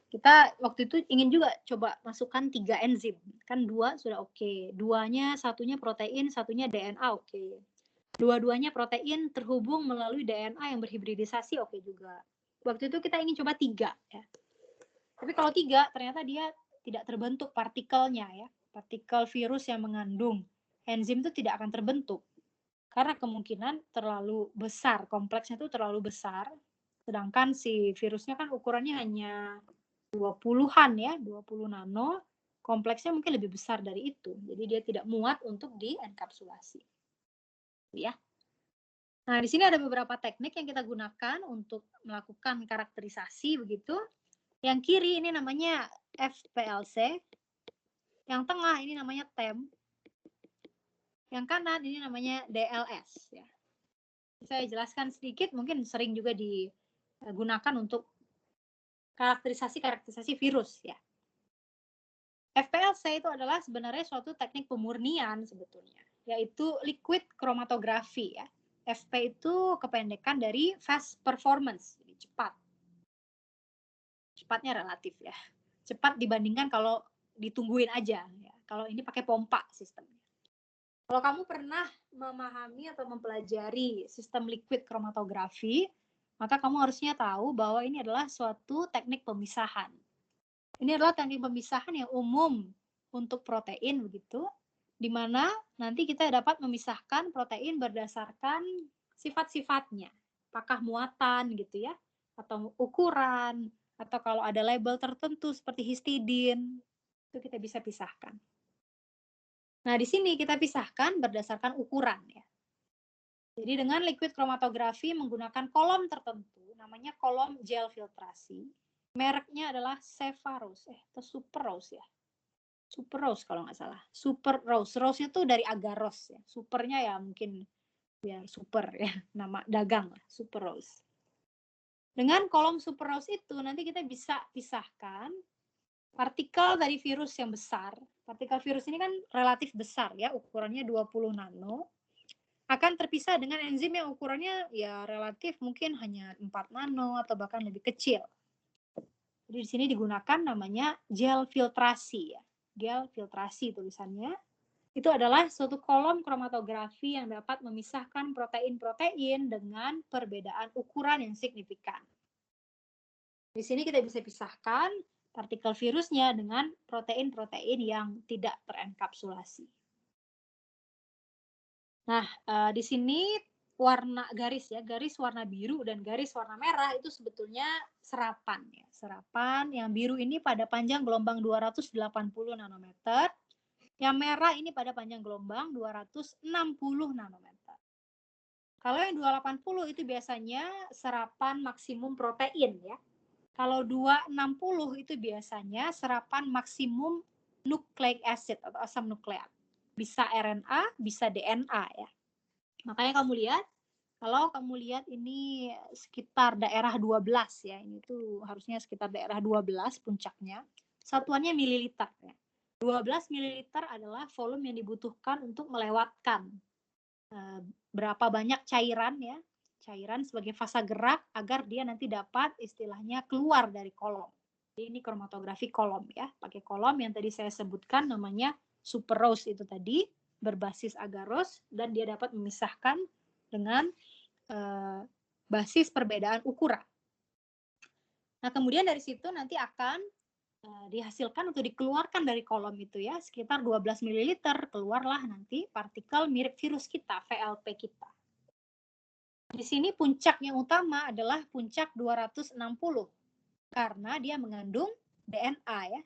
Kita waktu itu ingin juga coba masukkan 3 enzim. Kan 2 sudah oke. Duanya, satunya protein, satunya DNA oke. Dua-duanya protein terhubung melalui DNA yang berhibridisasi oke juga. Waktu itu kita ingin coba 3 ya. Tapi kalau 3 ternyata dia tidak terbentuk partikelnya ya. Partikel virus yang mengandung enzim itu tidak akan terbentuk. Karena kemungkinan terlalu besar, kompleksnya itu terlalu besar. Sedangkan si virusnya kan ukurannya hanya 20-an ya, 20 nano. Kompleksnya mungkin lebih besar dari itu. Jadi dia tidak muat untuk dienkapsulasi. Ya. Nah, di sini ada beberapa teknik yang kita gunakan untuk melakukan karakterisasi begitu. Yang kiri ini namanya FPLC. Yang tengah ini namanya TEM. Yang kanan ini namanya DLS ya. Saya jelaskan sedikit, mungkin sering juga digunakan untuk karakterisasi virus ya. FPLC itu adalah sebenarnya suatu teknik pemurnian sebetulnya, yaitu liquid chromatography ya. FP itu kependekan dari fast performance, jadi cepat. Cepatnya relatif ya. Cepat dibandingkan kalau ditungguin aja ya. Kalau ini pakai pompa sistemnya. Kalau kamu pernah memahami atau mempelajari sistem liquid chromatography, maka kamu harusnya tahu bahwa ini adalah suatu teknik pemisahan. Ini adalah teknik pemisahan yang umum untuk protein begitu, di mana nanti kita dapat memisahkan protein berdasarkan sifat-sifatnya, apakah muatan gitu ya, atau ukuran, atau kalau ada label tertentu seperti histidin, itu kita bisa pisahkan. Nah, di sini kita pisahkan berdasarkan ukuran ya. Jadi dengan liquid chromatography menggunakan kolom tertentu, namanya kolom gel filtrasi. Mereknya adalah Cephorose, atau Superrose ya. Superrose kalau nggak salah. Superrose. Rose-nya tuh dari agarose ya. Supernya ya mungkin biar super ya. Nama dagang lah, Superrose. Dengan kolom Superrose itu nanti kita bisa pisahkan partikel dari virus yang besar. Partikel virus ini kan relatif besar ya, ukurannya 20 nano. Akan terpisah dengan enzim yang ukurannya ya relatif mungkin hanya 4 nano atau bahkan lebih kecil. Jadi di sini digunakan namanya gel filtrasi ya. Gel filtrasi tulisannya. Itu adalah suatu kolom kromatografi yang dapat memisahkan protein-protein dengan perbedaan ukuran yang signifikan. Di sini kita bisa pisahkan partikel virusnya dengan protein-protein yang tidak terenkapsulasi. Nah, di sini warna garis ya, garis warna biru dan garis warna merah itu sebetulnya serapan ya. Serapan yang biru ini pada panjang gelombang 280 nanometer, yang merah ini pada panjang gelombang 260 nanometer. Kalau yang 280 itu biasanya serapan maksimum protein ya. Kalau 260 itu biasanya serapan maksimum nucleic acid atau asam nukleat. Bisa RNA, bisa DNA ya. Makanya kamu lihat, kalau kamu lihat ini sekitar daerah 12 ya, ini tuh harusnya sekitar daerah 12 puncaknya, satuannya mililiter ya. 12 mililiter adalah volume yang dibutuhkan untuk melewatkan berapa banyak cairan ya, cairan sebagai fasa gerak agar dia nanti dapat istilahnya keluar dari kolom. Jadi ini kromatografi kolom ya, pakai kolom yang tadi saya sebutkan namanya Superrose itu tadi, berbasis agarose dan dia dapat memisahkan dengan basis perbedaan ukuran. Nah, kemudian dari situ nanti akan dihasilkan untuk dikeluarkan dari kolom itu ya, sekitar 12 ml keluarlah nanti partikel mirip virus kita, VLP kita. Di sini puncak yang utama adalah puncak 260 karena dia mengandung DNA ya.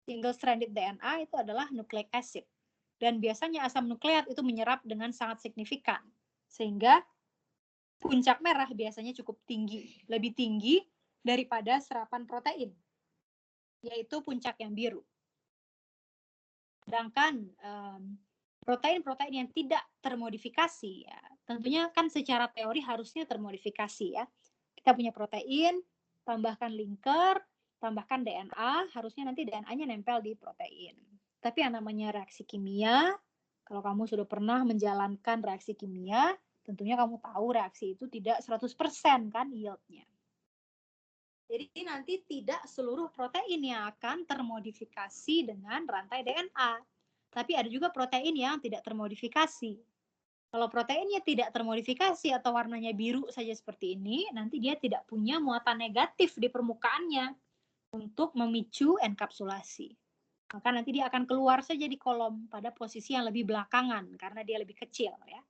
Single stranded DNA itu adalah nucleic acid. Dan biasanya asam nukleat itu menyerap dengan sangat signifikan. Sehingga puncak merah biasanya cukup tinggi, lebih tinggi daripada serapan protein, yaitu puncak yang biru. Sedangkan protein-protein yang tidak termodifikasi, ya, tentunya kan secara teori harusnya termodifikasi ya. Kita punya protein, tambahkan linker, tambahkan DNA, harusnya nanti DNA-nya nempel di protein. Tapi yang namanya reaksi kimia, kalau kamu sudah pernah menjalankan reaksi kimia, tentunya kamu tahu reaksi itu tidak 100% kan yield-nya. Jadi nanti tidak seluruh protein yang akan termodifikasi dengan rantai DNA. Tapi ada juga protein yang tidak termodifikasi. Kalau proteinnya tidak termodifikasi atau warnanya biru saja seperti ini, nanti dia tidak punya muatan negatif di permukaannya untuk memicu enkapsulasi. Maka nanti dia akan keluar saja di kolom pada posisi yang lebih belakangan karena dia lebih kecil ya.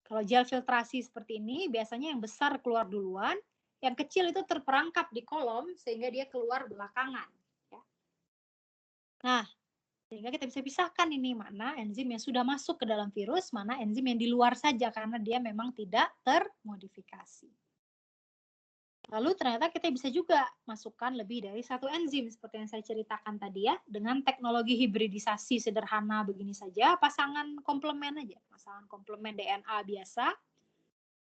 Kalau gel filtrasi seperti ini biasanya yang besar keluar duluan, yang kecil itu terperangkap di kolom sehingga dia keluar belakangan ya. Nah, sehingga kita bisa pisahkan ini mana enzim yang sudah masuk ke dalam virus, mana enzim yang di luar saja karena dia memang tidak termodifikasi. Lalu ternyata kita bisa juga masukkan lebih dari satu enzim seperti yang saya ceritakan tadi ya, dengan teknologi hibridisasi sederhana begini saja, pasangan komplement aja, pasangan komplement DNA biasa,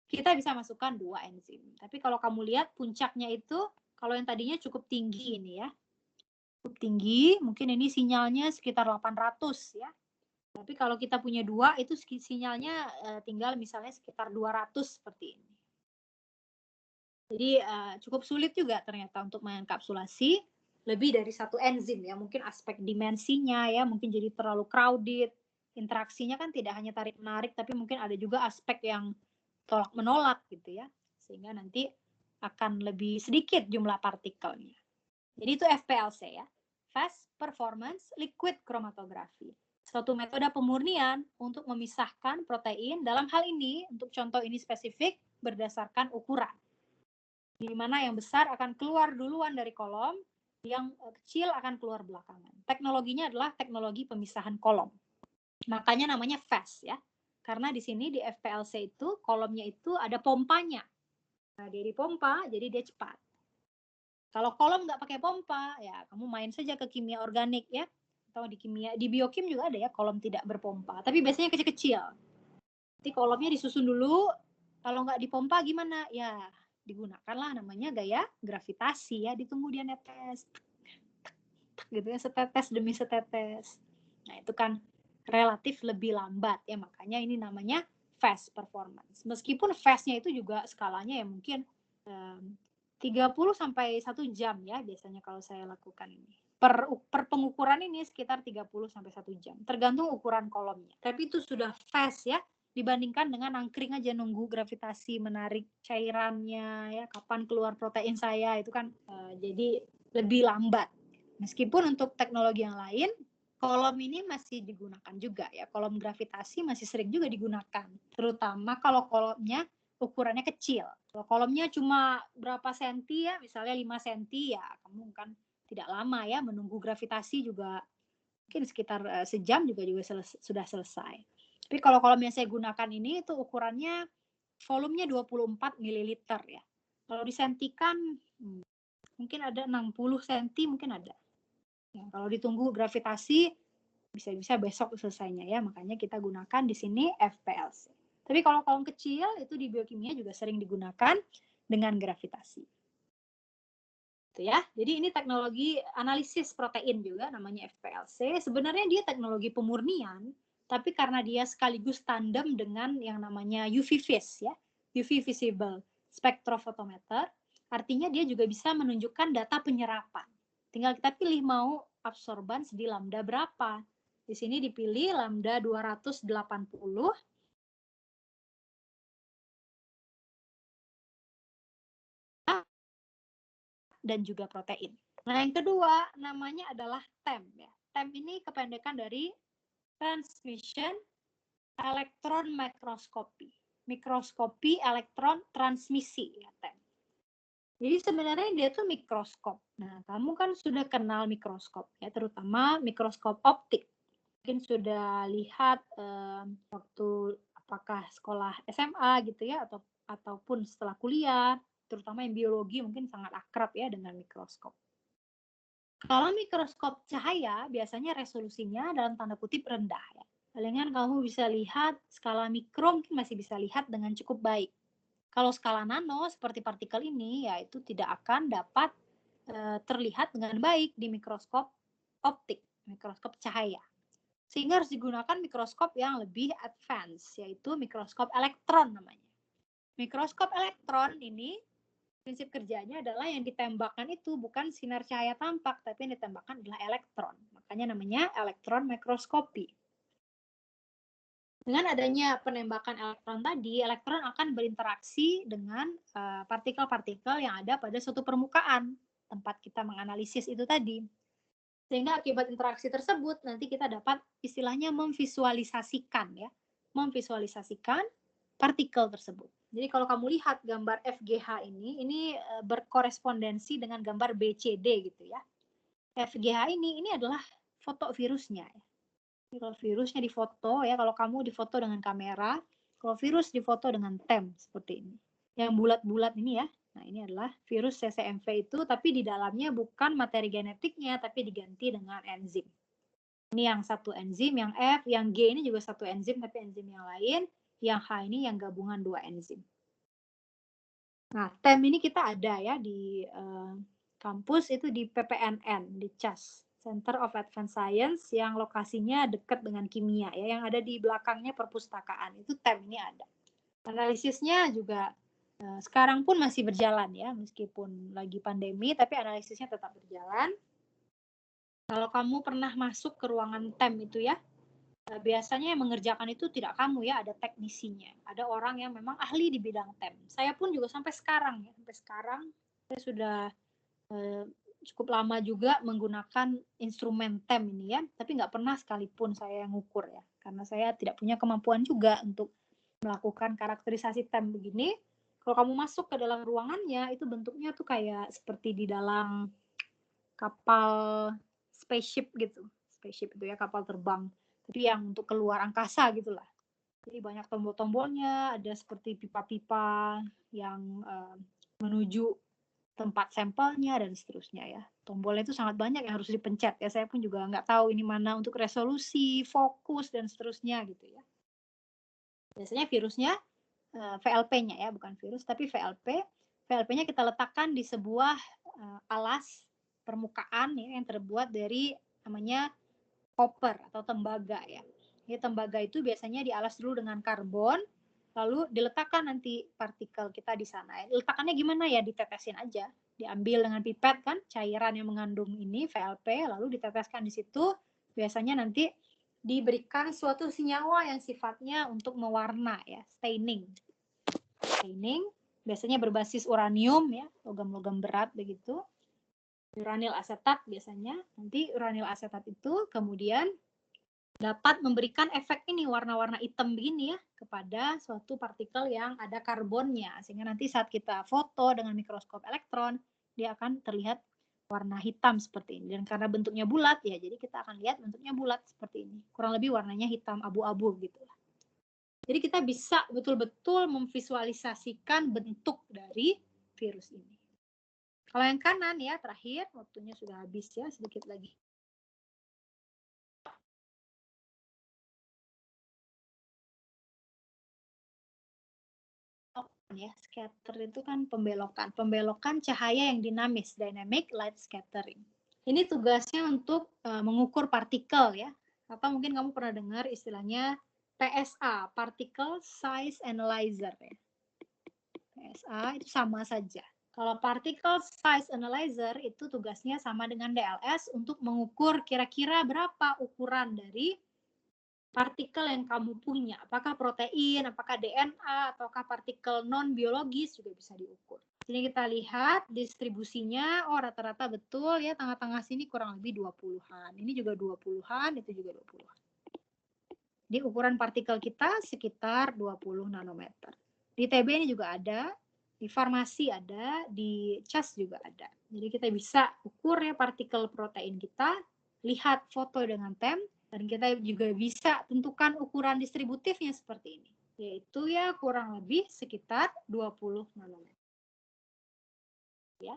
kita bisa masukkan 2 enzim. Tapi kalau kamu lihat puncaknya itu, kalau yang tadinya cukup tinggi ini ya, cukup tinggi, mungkin ini sinyalnya sekitar 800 ya. Tapi kalau kita punya 2 itu sinyalnya tinggal misalnya sekitar 200 seperti ini. Jadi cukup sulit juga ternyata untuk mengenkapsulasi lebih dari satu enzim ya. Mungkin aspek dimensinya ya, mungkin jadi terlalu crowded. Interaksinya kan tidak hanya tarik-menarik, tapi mungkin ada juga aspek yang tolak-menolak gitu ya. Sehingga nanti akan lebih sedikit jumlah partikelnya. Jadi itu FPLC ya. Fast Performance Liquid Chromatography. Suatu metode pemurnian untuk memisahkan protein dalam hal ini, untuk contoh ini spesifik, berdasarkan ukuran. Di mana yang besar akan keluar duluan dari kolom, yang kecil akan keluar belakangan. Teknologinya adalah teknologi pemisahan kolom. Makanya namanya fast ya. Karena di sini di FPLC itu kolomnya itu ada pompanya. Nah, dia dipompa jadi dia cepat. Kalau kolom nggak pakai pompa, ya kamu main saja ke kimia organik ya. Atau di biokim juga ada ya kolom tidak berpompa. Tapi biasanya kecil-kecil. Nanti kolomnya disusun dulu. Kalau nggak dipompa gimana? Ya digunakanlah namanya gaya gravitasi ya, ditunggu dia netes gitu ya, setetes demi setetes. Nah itu kan relatif lebih lambat ya, makanya ini namanya fast performance. Meskipun fastnya itu juga skalanya ya mungkin 30 sampai 1 jam ya biasanya kalau saya lakukan ini. Per pengukuran ini sekitar 30 sampai 1 jam, tergantung ukuran kolomnya. Tapi itu sudah fast ya, dibandingkan dengan angkring aja nunggu gravitasi menarik cairannya ya, kapan keluar protein saya, itu kan jadi lebih lambat. Meskipun untuk teknologi yang lain kolom ini masih digunakan juga ya, kolom gravitasi masih sering juga digunakan, terutama kalau kolomnya ukurannya kecil. Kalau kolomnya cuma berapa senti ya, misalnya 5 senti ya, kamu kan tidak lama ya menunggu gravitasi juga, mungkin sekitar sejam juga sudah selesai. Tapi kalau kolom yang saya gunakan ini itu ukurannya volumenya 24 ml ya. Kalau disentikan mungkin ada 60 cm mungkin ada. Ya, kalau ditunggu gravitasi bisa-bisa besok selesainya ya. Makanya kita gunakan di sini FPLC. Tapi kalau kolom kecil itu di biokimia juga sering digunakan dengan gravitasi. Itu ya. Jadi ini teknologi analisis protein juga namanya FPLC. Sebenarnya dia teknologi pemurnian, tapi karena dia sekaligus tandem dengan yang namanya UV-Vis ya, UV visible spectrophotometer, artinya dia juga bisa menunjukkan data penyerapan. Tinggal kita pilih mau absorban di lambda berapa. Di sini dipilih lambda 280 dan juga protein. Nah, yang kedua namanya adalah TEM ya. TEM ini kependekan dari Transmission Electron Microscopy. Mikroskopi elektron transmisi ya, TEM. Jadi sebenarnya dia tuh mikroskop. Nah, kamu kan sudah kenal mikroskop ya, terutama mikroskop optik. Mungkin sudah lihat waktu apakah sekolah SMA gitu ya, ataupun setelah kuliah, terutama yang biologi mungkin sangat akrab ya dengan mikroskop. Kalau mikroskop cahaya biasanya resolusinya dalam tanda kutip rendah ya. Palingan kamu bisa lihat skala mikro, mungkin masih bisa lihat dengan cukup baik. Kalau skala nano seperti partikel ini ya itu tidak akan dapat terlihat dengan baik di mikroskop optik, mikroskop cahaya. Sehingga harus digunakan mikroskop yang lebih advance, yaitu mikroskop elektron namanya. Mikroskop elektron ini prinsip kerjanya adalah yang ditembakkan itu bukan sinar cahaya tampak, tapi yang ditembakkan adalah elektron. Makanya namanya elektron mikroskopi. Dengan adanya penembakan elektron tadi, elektron akan berinteraksi dengan partikel-partikel yang ada pada suatu permukaan tempat kita menganalisis itu tadi. Sehingga akibat interaksi tersebut nanti kita dapat istilahnya memvisualisasikan ya. Memvisualisasikan partikel tersebut. Jadi kalau kamu lihat gambar FGH ini berkorespondensi dengan gambar BCD gitu ya. FGH ini adalah foto virusnya ya. Kalau virusnya difoto ya, kalau kamu difoto dengan kamera, kalau virus difoto dengan TEM seperti ini. Yang bulat-bulat ini ya. Nah, ini adalah virus CCMV itu, tapi di dalamnya bukan materi genetiknya, tapi diganti dengan enzim. Ini yang satu enzim, yang F, yang G ini juga satu enzim, tapi enzim yang lain. Yang H ini yang gabungan dua enzim. Nah, TEM ini kita ada ya di kampus itu di PPNN, di CAS, Center of Advanced Science, yang lokasinya dekat dengan kimia ya, yang ada di belakangnya perpustakaan. Itu TEM ini ada. Analisisnya juga sekarang pun masih berjalan ya, meskipun lagi pandemi, tapi analisisnya tetap berjalan. Kalau kamu pernah masuk ke ruangan TEM itu ya, biasanya yang mengerjakan itu tidak kamu ya, ada teknisinya, ada orang yang memang ahli di bidang TEM. Saya pun juga sampai sekarang saya sudah cukup lama juga menggunakan instrumen TEM ini ya, tapi nggak pernah sekalipun saya ngukur ya, karena saya tidak punya kemampuan juga untuk melakukan karakterisasi TEM begini. Kalau kamu masuk ke dalam ruangannya, itu bentuknya tuh kayak seperti di dalam kapal spaceship gitu. Spaceship itu ya, kapal terbang. Tapi yang untuk keluar angkasa gitulah. Jadi banyak tombol-tombolnya, ada seperti pipa-pipa yang menuju tempat sampelnya dan seterusnya ya. Tombolnya itu sangat banyak yang harus dipencet ya. Saya pun juga nggak tahu ini mana untuk resolusi, fokus dan seterusnya gitu ya. Biasanya virusnya VLP-nya ya, bukan virus tapi VLP. VLP-nya kita letakkan di sebuah alas permukaan ya, yang terbuat dari namanya koper atau tembaga ya. Jadi tembaga itu biasanya dialas dulu dengan karbon, lalu diletakkan nanti partikel kita di sana. Letakannya gimana ya? Ditetesin aja. Diambil dengan pipet kan, cairan yang mengandung ini VLP, lalu diteteskan di situ. Biasanya nanti diberikan suatu senyawa yang sifatnya untuk mewarna ya, staining. Staining biasanya berbasis uranium ya, logam-logam berat begitu. Uranil asetat biasanya. Nanti uranil asetat itu kemudian dapat memberikan efek ini warna-warna hitam begini ya kepada suatu partikel yang ada karbonnya, sehingga nanti saat kita foto dengan mikroskop elektron dia akan terlihat warna hitam seperti ini. Dan karena bentuknya bulat ya, jadi kita akan lihat bentuknya bulat seperti ini, kurang lebih warnanya hitam abu-abu gitu. Jadi kita bisa betul-betul memvisualisasikan bentuk dari virus ini. Kalau yang kanan ya, terakhir, waktunya sudah habis ya, sedikit lagi. Ya, scatter itu kan pembelokan cahaya yang dinamis, dynamic light scattering. Ini tugasnya untuk mengukur partikel ya, atau mungkin kamu pernah dengar istilahnya PSA, particle size analyzer ya. PSA itu sama saja. Kalau particle size analyzer itu tugasnya sama dengan DLS untuk mengukur kira-kira berapa ukuran dari partikel yang kamu punya, apakah protein, apakah DNA, ataukah partikel non-biologis juga bisa diukur. Ini kita lihat distribusinya, oh rata-rata betul ya, tengah-tengah sini kurang lebih 20-an. Ini juga 20-an, itu juga 20-an. Di ukuran partikel kita sekitar 20 nanometer. Di TB ini juga ada, di farmasi ada, di CAS juga ada. Jadi kita bisa ukur ya partikel protein kita, lihat foto dengan TEM, dan kita juga bisa tentukan ukuran distributifnya seperti ini, yaitu ya kurang lebih sekitar 20 nanometer. Ya.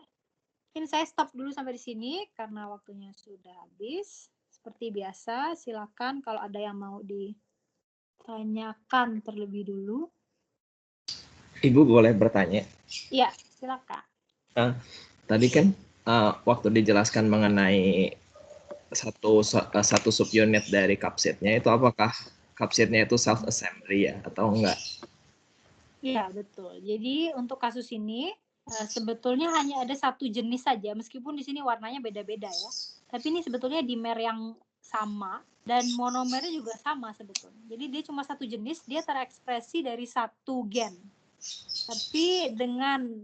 Mungkin saya stop dulu sampai di sini karena waktunya sudah habis. Seperti biasa, silakan kalau ada yang mau ditanyakan terlebih dulu. Ibu boleh bertanya? Iya, silakan. Tadi kan waktu dijelaskan mengenai satu subunit dari capsidnya itu, apakah capsidnya itu self assembly ya atau enggak? Iya, betul. Jadi untuk kasus ini sebetulnya hanya ada satu jenis saja, meskipun di sini warnanya beda-beda ya. Tapi ini sebetulnya dimer yang sama dan monomernya juga sama sebetulnya. Jadi dia cuma satu jenis, dia terekspresi dari satu gen. Tapi dengan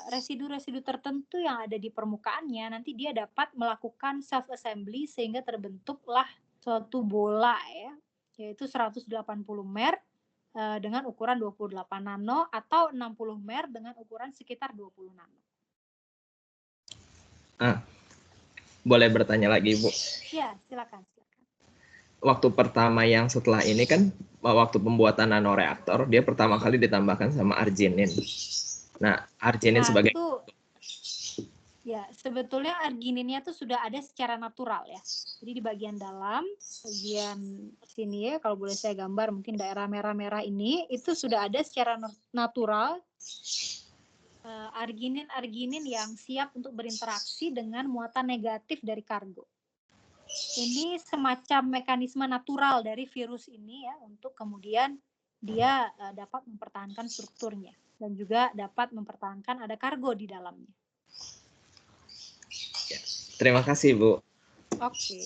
residu-residu tertentu yang ada di permukaannya, nanti dia dapat melakukan self assembly sehingga terbentuklah suatu bola ya, yaitu 180 mer dengan ukuran 28 nano atau 60 mer dengan ukuran sekitar 20 nano. Boleh bertanya lagi, Bu? Ya, silakan. Waktu pertama yang setelah ini kan waktu pembuatan nanoreaktor dia pertama kali ditambahkan sama arginin. Nah, arginin sebagai ya, sebetulnya argininnya tuh sudah ada secara natural ya. Jadi di bagian dalam, bagian sini ya, kalau boleh saya gambar mungkin daerah merah-merah ini, itu sudah ada secara natural arginin yang siap untuk berinteraksi dengan muatan negatif dari kargo. Ini semacam mekanisme natural dari virus ini ya, untuk kemudian dia dapat mempertahankan strukturnya dan juga dapat mempertahankan ada kargo di dalamnya. Terima kasih, Bu. Oke.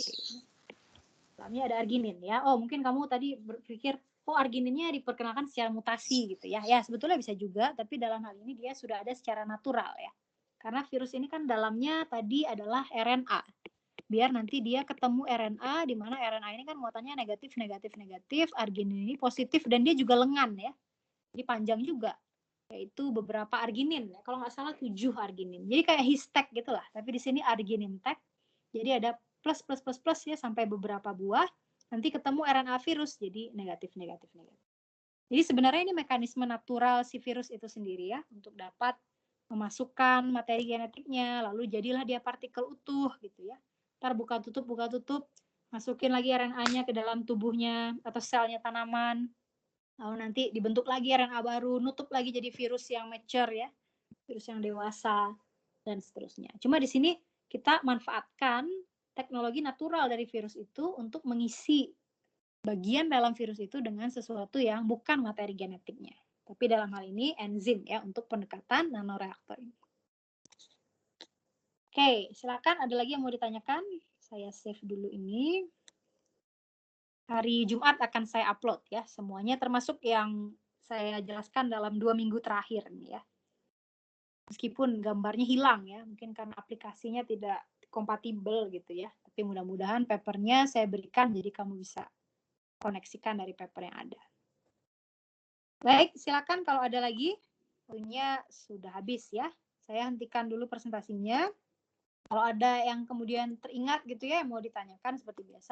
Dalamnya ada arginin ya. Oh, mungkin kamu tadi berpikir, oh argininnya diperkenalkan secara mutasi gitu ya. Ya, sebetulnya bisa juga, tapi dalam hal ini dia sudah ada secara natural ya. Karena virus ini kan dalamnya tadi adalah RNA. Biar nanti dia ketemu RNA, di mana RNA ini kan muatannya negatif, arginin ini positif, dan dia juga lengan ya. Jadi panjang juga. Yaitu beberapa arginin. Kalau nggak salah 7 arginin. Jadi kayak his-tag gitu lah. Tapi di sini arginin tag. Jadi ada plus ya sampai beberapa buah. Nanti ketemu RNA virus. Jadi negatif. Jadi sebenarnya ini mekanisme natural si virus itu sendiri ya. Untuk dapat memasukkan materi genetiknya. Lalu jadilah dia partikel utuh gitu ya. Ntar buka tutup, masukin lagi RNA-nya ke dalam tubuhnya atau selnya tanaman. Lalu nanti dibentuk lagi RNA baru, nutup lagi jadi virus yang mature ya, virus yang dewasa, dan seterusnya. Cuma di sini kita manfaatkan teknologi natural dari virus itu untuk mengisi bagian dalam virus itu dengan sesuatu yang bukan materi genetiknya. Tapi dalam hal ini enzim ya, untuk pendekatan nanoreaktor ini. Oke, silakan ada lagi yang mau ditanyakan? Saya save dulu ini. Hari Jumat akan saya upload ya, semuanya termasuk yang saya jelaskan dalam 2 minggu terakhir nih ya. Meskipun gambarnya hilang ya, mungkin karena aplikasinya tidak kompatibel gitu ya. Tapi mudah-mudahan papernya saya berikan, jadi kamu bisa koneksikan dari paper yang ada. Baik, silakan kalau ada lagi. Waktunya sudah habis ya. Saya hentikan dulu presentasinya. Kalau ada yang kemudian teringat gitu ya, yang mau ditanyakan seperti biasa.